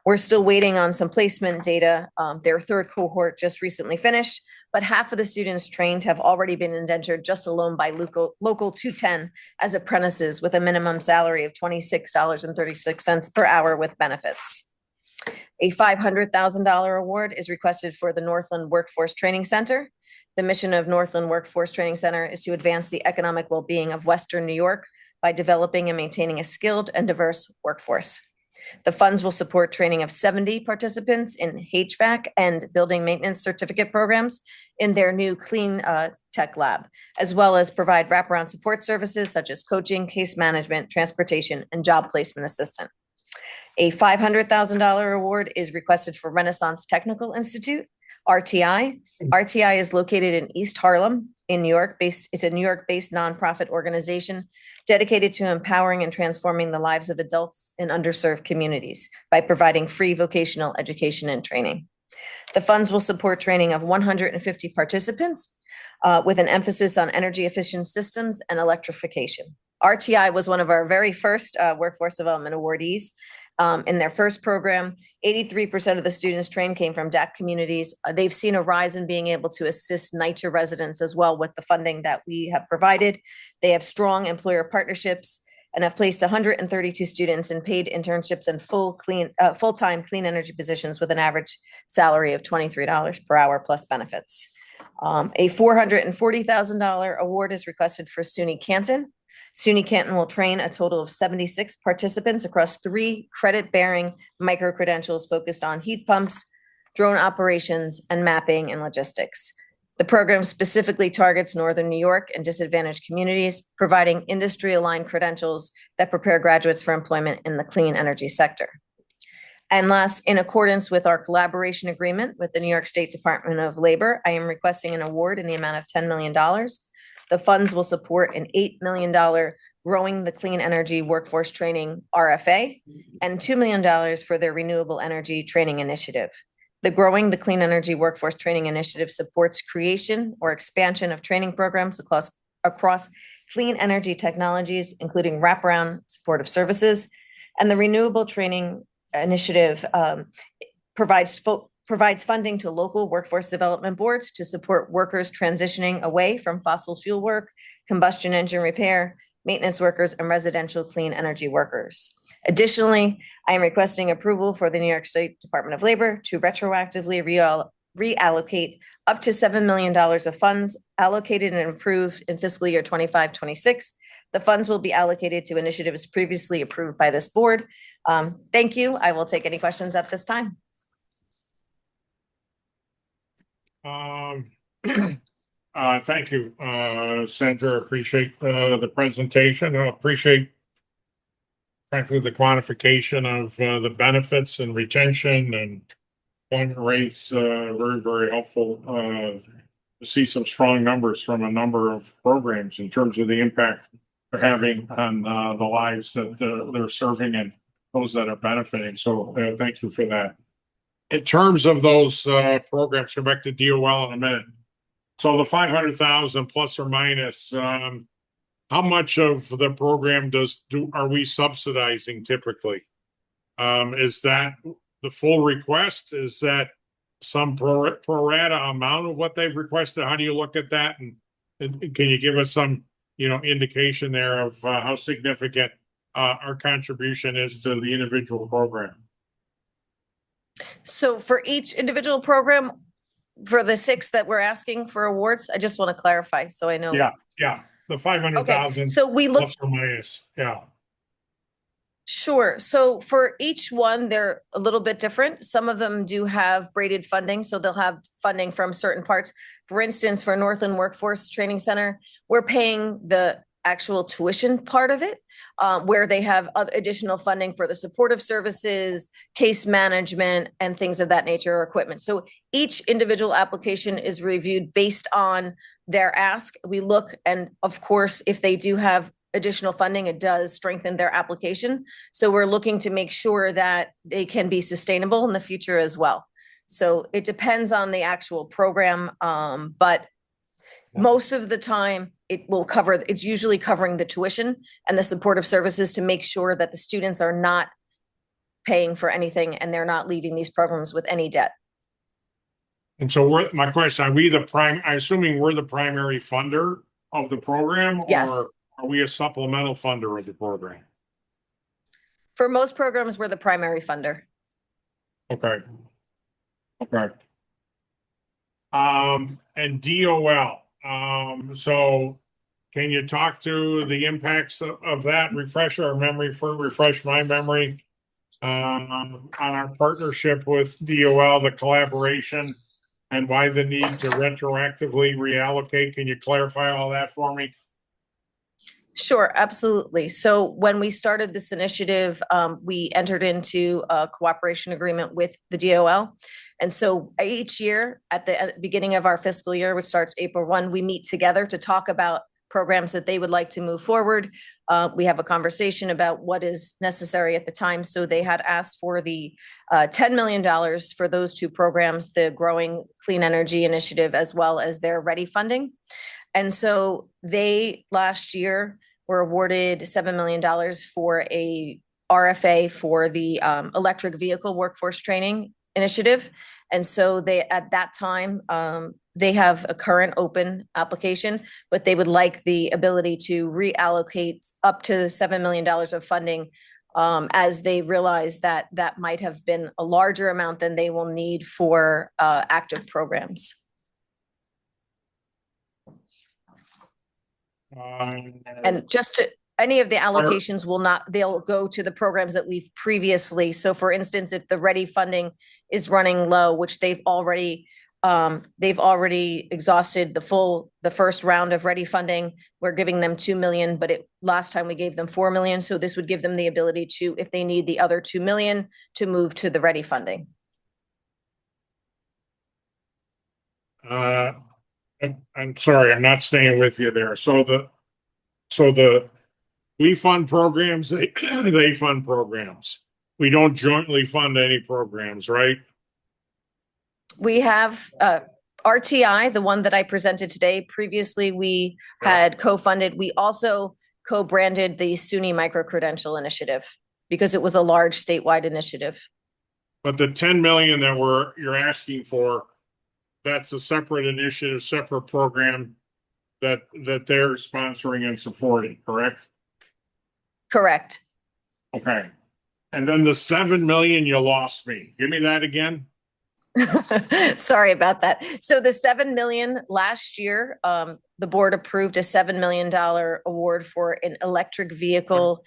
We're still waiting on some placement data. Their third cohort just recently finished, but half of the students trained have already been indentured just alone by local 210 as apprentices with a minimum salary of $26.36 per hour with benefits. A $500,000 award is requested for the Northland Workforce Training Center. The mission of Northland Workforce Training Center is to advance the economic well-being of Western New York by developing and maintaining a skilled and diverse workforce. The funds will support training of 70 participants in HVAC and building maintenance certificate programs in their new clean tech lab, as well as provide wraparound support services such as coaching, case management, transportation, and job placement assistance. A $500,000 award is requested for Renaissance Technical Institute, RTI. RTI is located in East Harlem in New York. It's a New York-based nonprofit organization dedicated to empowering and transforming the lives of adults in underserved communities by providing free vocational education and training. The funds will support training of 150 participants with an emphasis on energy efficient systems and electrification. RTI was one of our very first workforce development awardees. In their first program, 83% of the students trained came from DAC communities. They've seen a rise in being able to assist NYCHA residents as well with the funding that we have provided. They have strong employer partnerships and have placed 132 students in paid internships and full-time clean energy positions with an average salary of $23 per hour plus benefits. A $440,000 award is requested for SUNY Canton. SUNY Canton will train a total of 76 participants across 3 credit-bearing micro-credentials focused on heat pumps, drone operations, and mapping and logistics. The program specifically targets Northern New York and disadvantaged communities, providing industry-aligned credentials that prepare graduates for employment in the clean energy sector. And last, in accordance with our collaboration agreement with the New York State Department of Labor, I am requesting an award in the amount of $10 million. The funds will support an $8 million Growing the Clean Energy Workforce Training RFA and $2 million for their Renewable Energy Training Initiative. The Growing the Clean Energy Workforce Training Initiative supports creation or expansion of training programs across clean energy technologies, including wraparound supportive services. And the Renewable Training Initiative provides funding to local workforce development boards to support workers transitioning away from fossil fuel work, combustion engine repair, maintenance workers, and residential clean energy workers. Additionally, I am requesting approval for the New York State Department of Labor to retroactively reallocate up to $7 million of funds allocated and approved in fiscal year 25-26. The funds will be allocated to initiatives previously approved by this board. Thank you. I will take any questions at this time. Thank you, Sandra. Appreciate the presentation. I appreciate, frankly, the quantification of the benefits and retention and employment rates. Very, very helpful to see some strong numbers from a number of programs in terms of the impact they're having on the lives that they're serving and those that are benefiting. So thank you for that. In terms of those programs, come back to DOL in a minute. So the 500,000 plus or minus, how much of the program are we subsidizing typically? Is that the full request? Is that some pro rata amount of what they've requested? How do you look at that? And can you give us some, indication there of how significant our contribution is to the individual program? So for each individual program, for the 6 that we're asking for awards, I just want to clarify so I know. Yeah. The 500,000 so we look plus or minus. Yeah. Sure. So for each one, they're a little bit different. Some of them do have braided funding, so they'll have funding from certain parts. For instance, for Northland Workforce Training Center, we're paying the actual tuition part of it, where they have additional funding for the supportive services, case management, and things of that nature, or equipment. So each individual application is reviewed based on their ask. We look, and of course, if they do have additional funding, it does strengthen their application. So we're looking to make sure that they can be sustainable in the future as well. So it depends on the actual program, but most of the time it will cover, it's usually covering the tuition and the supportive services to make sure that the students are not paying for anything and they're not leaving these programs with any debt. And so my question, I'm assuming we're the primary funder of the program? Yes. Or are we a supplemental funder of the program? For most programs, we're the primary funder. Okay. Okay. And DOL, so can you talk to the impacts of that? Refresh my memory on our partnership with DOL, the collaboration, and why the need to retroactively reallocate. Can you clarify all that for me? Sure, absolutely. So when we started this initiative, we entered into a cooperation agreement with the DOL. And so each year at the beginning of our fiscal year, which starts April 1, we meet together to talk about programs that they would like to move forward. We have a conversation about what is necessary at the time. So they had asked for the $10 million for those two programs, the Growing Clean Energy Initiative, as well as their Ready funding. And so they last year were awarded $7 million for a RFA for the electric vehicle workforce training initiative. And so they, at that time, they have a current open application, but they would like the ability to reallocate up to $7 million of funding as they realize that that might have been a larger amount than they will need for active programs. And just to, any of the allocations will not, they'll go to the programs that we've previously. So for instance, if the Ready funding is running low, which they've already exhausted the first round of Ready funding, we're giving them 2 million, but last time we gave them 4 million. So this would give them the ability to, if they need the other 2 million, to move to the Ready funding. I'm sorry, I'm not staying with you there. So we fund programs, they fund programs. We don't jointly fund any programs, right? We have RTI, the one that I presented today. Previously, we had co-funded. We also co-branded the SENY micro-credential initiative because it was a large statewide initiative. But the 10 million that you're asking for, that's a separate initiative, separate program that they're sponsoring and supporting, correct? Correct. Okay. And then the 7 million, you lost me. Give me that again. Sorry about that. So the 7 million last year, the board approved a $7 million award for an electric vehicle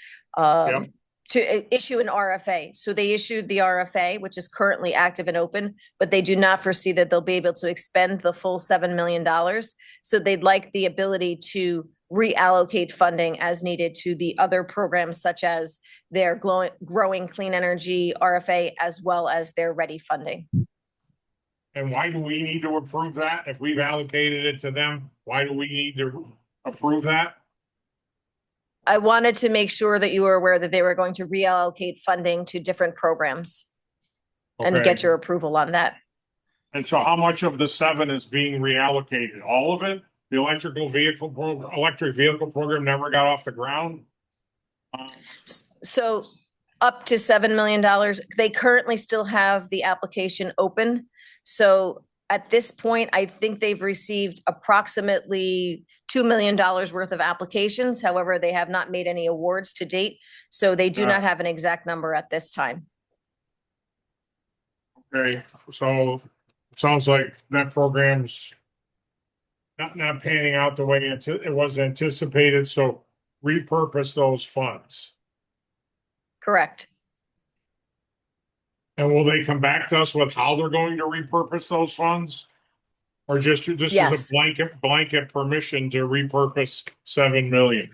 to issue an RFA. So they issued the RFA, which is currently active and open, but they do not foresee that they'll be able to expend the full $7 million. So they'd like the ability to reallocate funding as needed to the other programs, such as their Growing Clean Energy RFA, as well as their Ready funding. And why do we need to approve that? If we've allocated it to them, why do we need to approve that? I wanted to make sure that you were aware that they were going to reallocate funding to different programs and get your approval on that. And so how much of the 7 is being reallocated? All of it? The electric vehicle program never got off the ground? So up to $7 million. They currently still have the application open. So at this point, I think they've received approximately $2 million worth of applications. However, they have not made any awards to date. So they do not have an exact number at this time. Okay, so it sounds like that program's not panning out the way it was anticipated. So repurpose those funds. Correct. And will they come back to us with how they're going to repurpose those funds? Or just this is a blanket permission to repurpose 7 million?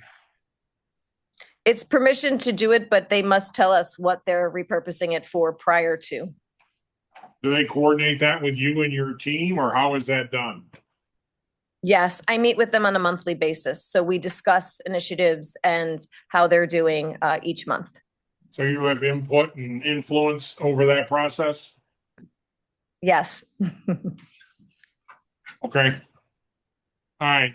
It's permission to do it, but they must tell us what they're repurposing it for prior to. Do they coordinate that with you and your team, or how is that done? Yes, I meet with them on a monthly basis. So we discuss initiatives and how they're doing each month. So you have input and influence over that process? Yes. Okay. All right.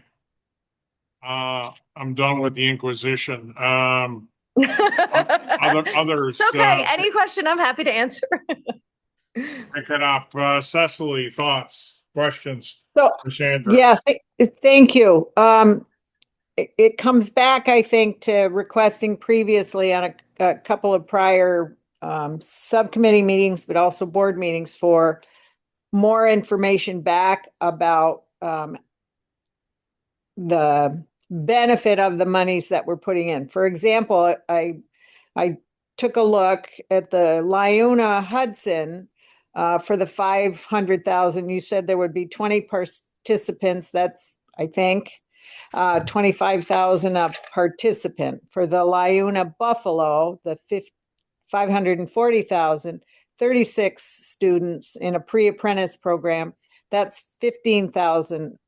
I'm done with the Inquisition. Others. It's okay. Any question, I'm happy to answer. Pick it up. Cecily, thoughts, questions So, for Sandra? yeah, thank you. It comes back, I think, to requesting previously on a couple of prior subcommittee meetings, but also board meetings for more information back about the benefit of the monies that we're putting in. For example, I took a look at the Lyuna Hudson for the 500,000. You said there would be 20 participants. That's, I think, 25,000 a participant. For the Lyuna Buffalo, the 540,000, 36 students in a pre-apprentice program. That's 15,000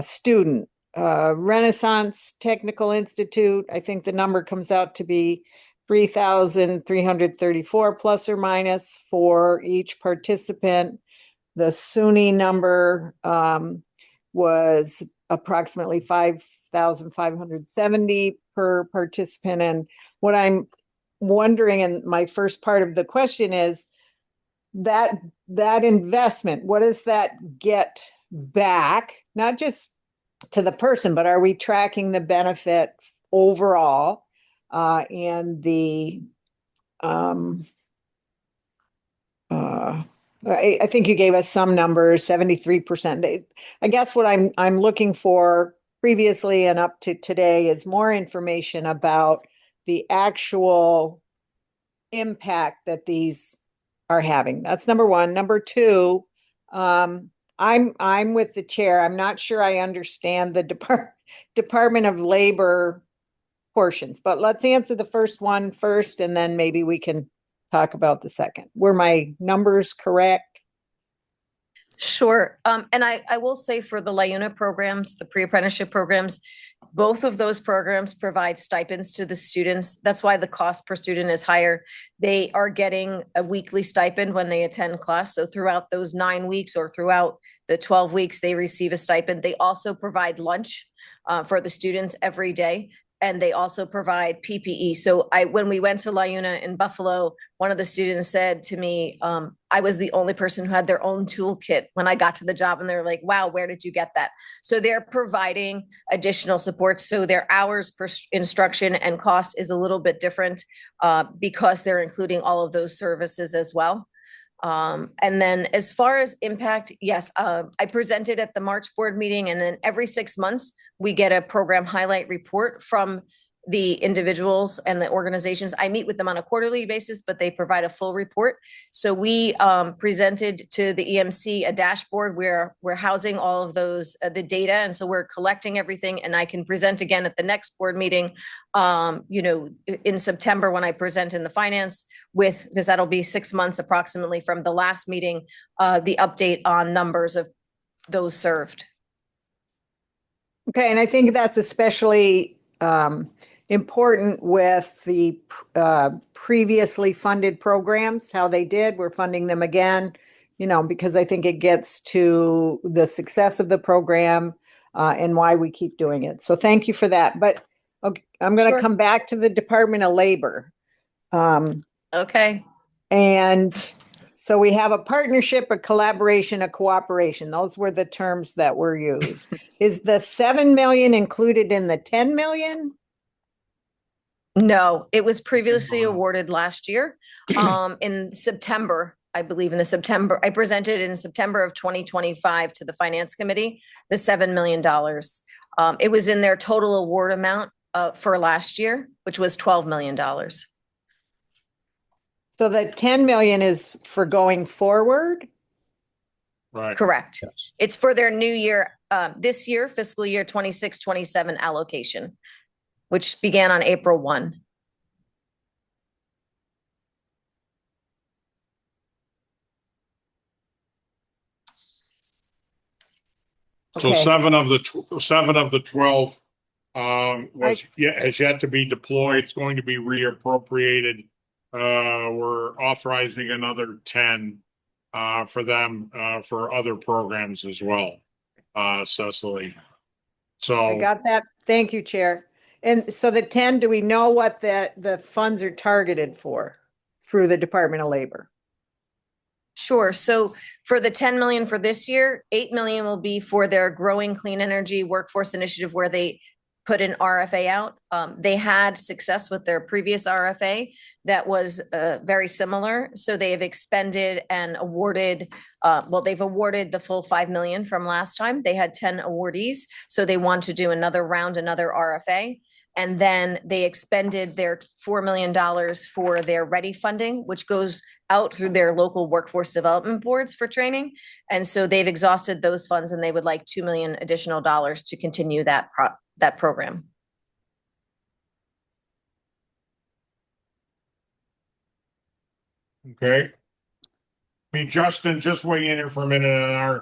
student. Renaissance Technical Institute, I think the number comes out to be 3,334 plus or minus for each participant. The SUNY number was approximately 5,570 per participant. And what I'm wondering, and my first part of the question is that investment, what does that get back? Not just to the person, but are we tracking the benefit overall? And the I think you gave us some numbers, 73%. I guess what I'm looking for previously and up to today is more information about the actual impact that these are having. That's number one. Number two, I'm with the chair. I'm not sure I understand the Department of Labor portions, but let's answer the first one first, and then maybe we can talk about the second. Were my numbers correct? Sure. And I will say for the Lyuna programs, the pre-apprenticeship programs, both of those programs provide stipends to the students. That's why the cost per student is higher. They are getting a weekly stipend when they attend class. So throughout those 9 weeks or throughout the 12 weeks, they receive a stipend. They also provide lunch for the students every day. And they also provide PPE. So when we went to Lyuna in Buffalo, one of the students said to me, I was the only person who had their own toolkit when I got to the job. And they're like, wow, where did you get that? So they're providing additional support. So their hours per instruction and cost is a little bit different because they're including all of those services as well. And then as far as impact, yes, I presented at the March board meeting, and then every 6 months we get a program highlight report from the individuals and the organizations. I meet with them on a quarterly basis, but they provide a full report. So we presented to the EMC a dashboard where we're housing all of those, the data. And so we're collecting everything, and I can present again at the next board meeting, in September when I present in the finance because that'll be 6 months approximately from the last meeting, the update on numbers of those served. Okay, and I think that's especially important with the previously funded programs, how they did. We're funding them again, because I think it gets to the success of the program and why we keep doing it. So thank you for that. But okay, I'm going to come back to the Department of Labor. Okay. And so we have a partnership, a collaboration, a cooperation. Those were the terms that were used. Is the 7 million included in the 10 million? No, it was previously awarded last year in September. I believe I presented in September of 2025 to the Finance Committee, the $7 million. It was in their total award amount for last year, which was $12 million. So the 10 million is for going forward? Right. Correct. Yes. It's for their new year, this year, fiscal year 26-27 allocation, which began on April 1. So Okay. seven of the 12 has yet to be deployed. It's going to be reappropriated. We're authorizing another 10 for them for other programs as well. Cecily. So I got that. Thank you, Chair. And so the 10, do we know what the funds are targeted for through the Department of Labor? Sure. So for the 10 million for this year, 8 million will be for their Growing Clean Energy Workforce Initiative, where they put an RFA out. They had success with their previous RFA that was very similar. So they have expended and awarded, they've awarded the full 5 million from last time. They had 10 awardees. So they want to do another round, another RFA. And then they expended their $4 million for their READY funding, which goes out through their local workforce development boards for training. And so they've exhausted those funds and they would like $2 million additional dollars to continue that program. okay. I mean, Justin, just weigh in here for a minute on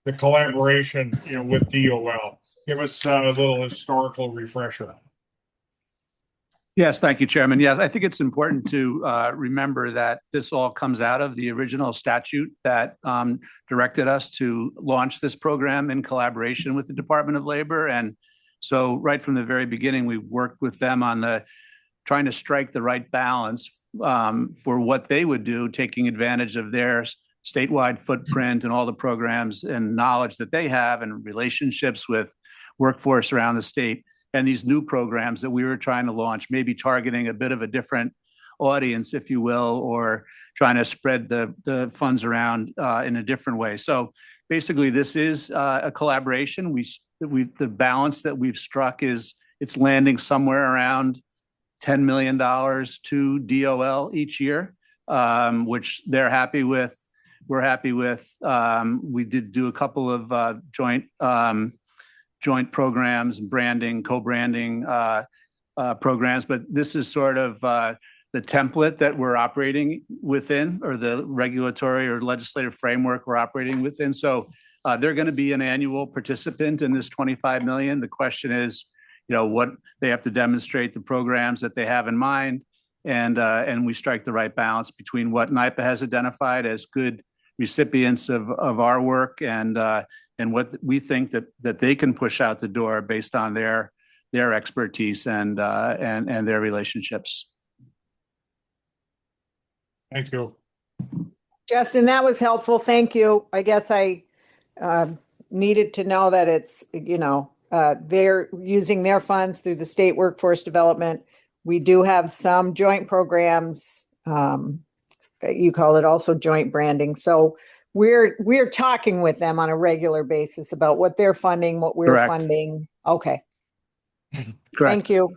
the collaboration, with DOL. Give us a little historical refresher. Yes, thank you, Chairman. Yes, I think it's important to remember that this all comes out of the original statute that directed us to launch this program in collaboration with the Department of Labor. And so right from the very beginning, we've worked with them on trying to strike the right balance for what they would do, taking advantage of their statewide footprint and all the programs and knowledge that they have and relationships with workforce around the state. And these new programs that we were trying to launch, maybe targeting a bit of a different audience, if you will, or trying to spread the funds around in a different way. So basically, this is a collaboration. The balance that we've struck is it's landing somewhere around $10 million to DOL each year, which they're happy with. We're happy with. We did do a couple of joint programs, branding, co-branding programs, but this is sort of the template that we're operating within, or the regulatory or legislative framework we're operating within. So they're going to be an annual participant in this 25 million. The question is, what they have to demonstrate, the programs that they have in mind, and we strike the right balance between what NYPA has identified as good recipients of our work and what we think that they can push out the door based on their expertise and their relationships. Thank you. Justin, that was helpful. Thank you. I guess I needed to know that it's, they're using their funds through the state workforce development. We do have some joint programs. You call it also joint branding. So we're talking with them on a regular basis about what they're funding, what we're Correct. funding. Okay. Correct. Thank you.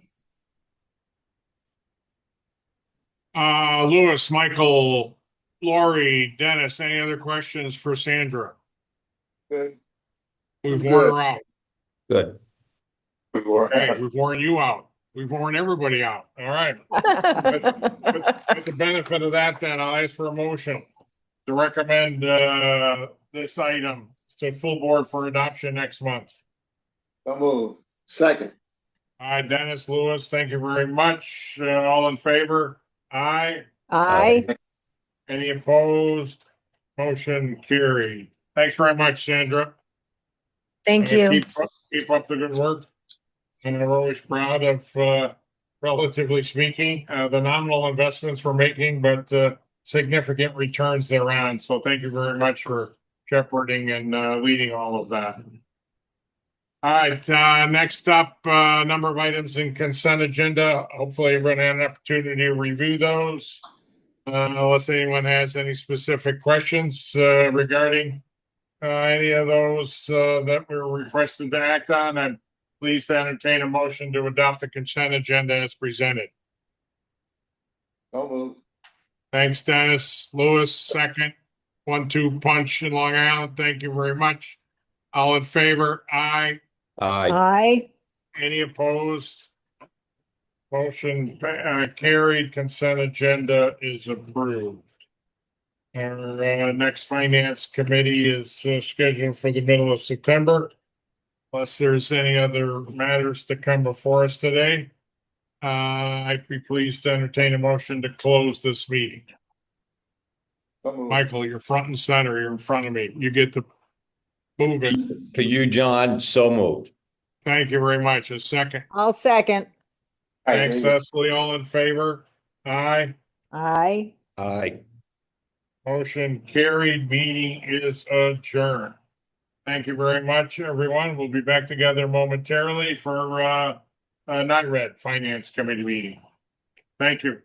Lewis, Michael, Lori, Dennis, any other questions for Sandra? Good. We've worn her out. Good. Okay, we've worn you out. We've worn everybody out. All right. With the benefit of that, then I'll ask for a motion to recommend this item to full board for adoption next month. So move. Second. Hi, Dennis, Lewis, thank you very much. All in favor? Aye. Aye. Any opposed? Motion carried. Thanks very much, Sandra. Thank And you. Keep up the good work. And we're always proud of, relatively speaking, the nominal investments we're making, but significant returns thereon. So thank you very much for shepherding and leading all of that. All right, next up, a number of items in consent agenda. Hopefully everyone had an opportunity to review those. Unless anyone has any specific questions regarding any of those that were requested to act on, I'm pleased to entertain a motion to adopt the consent agenda as presented. So move. Thanks, Dennis. Lewis, second. 1-2 punch in Long Island. Thank you very much. All in favor? Aye. Aye. Aye. Any opposed? Motion carried. Consent agenda is approved. Our next finance committee is scheduled for the middle of September. Unless there's any other matters to come before us today, I'd be pleased to entertain a motion to close this meeting. So moved. Michael, you're front and center. You're in front of me. You get to move it. For you, John, so moved. Thank you very much. A second. I'll second. Thanks, Cecily. All in favor? Aye. Aye. Aye. Motion carried. Meeting is adjourned. Thank you very much, everyone. We'll be back together momentarily for NIRED Finance Committee meeting. Thank you.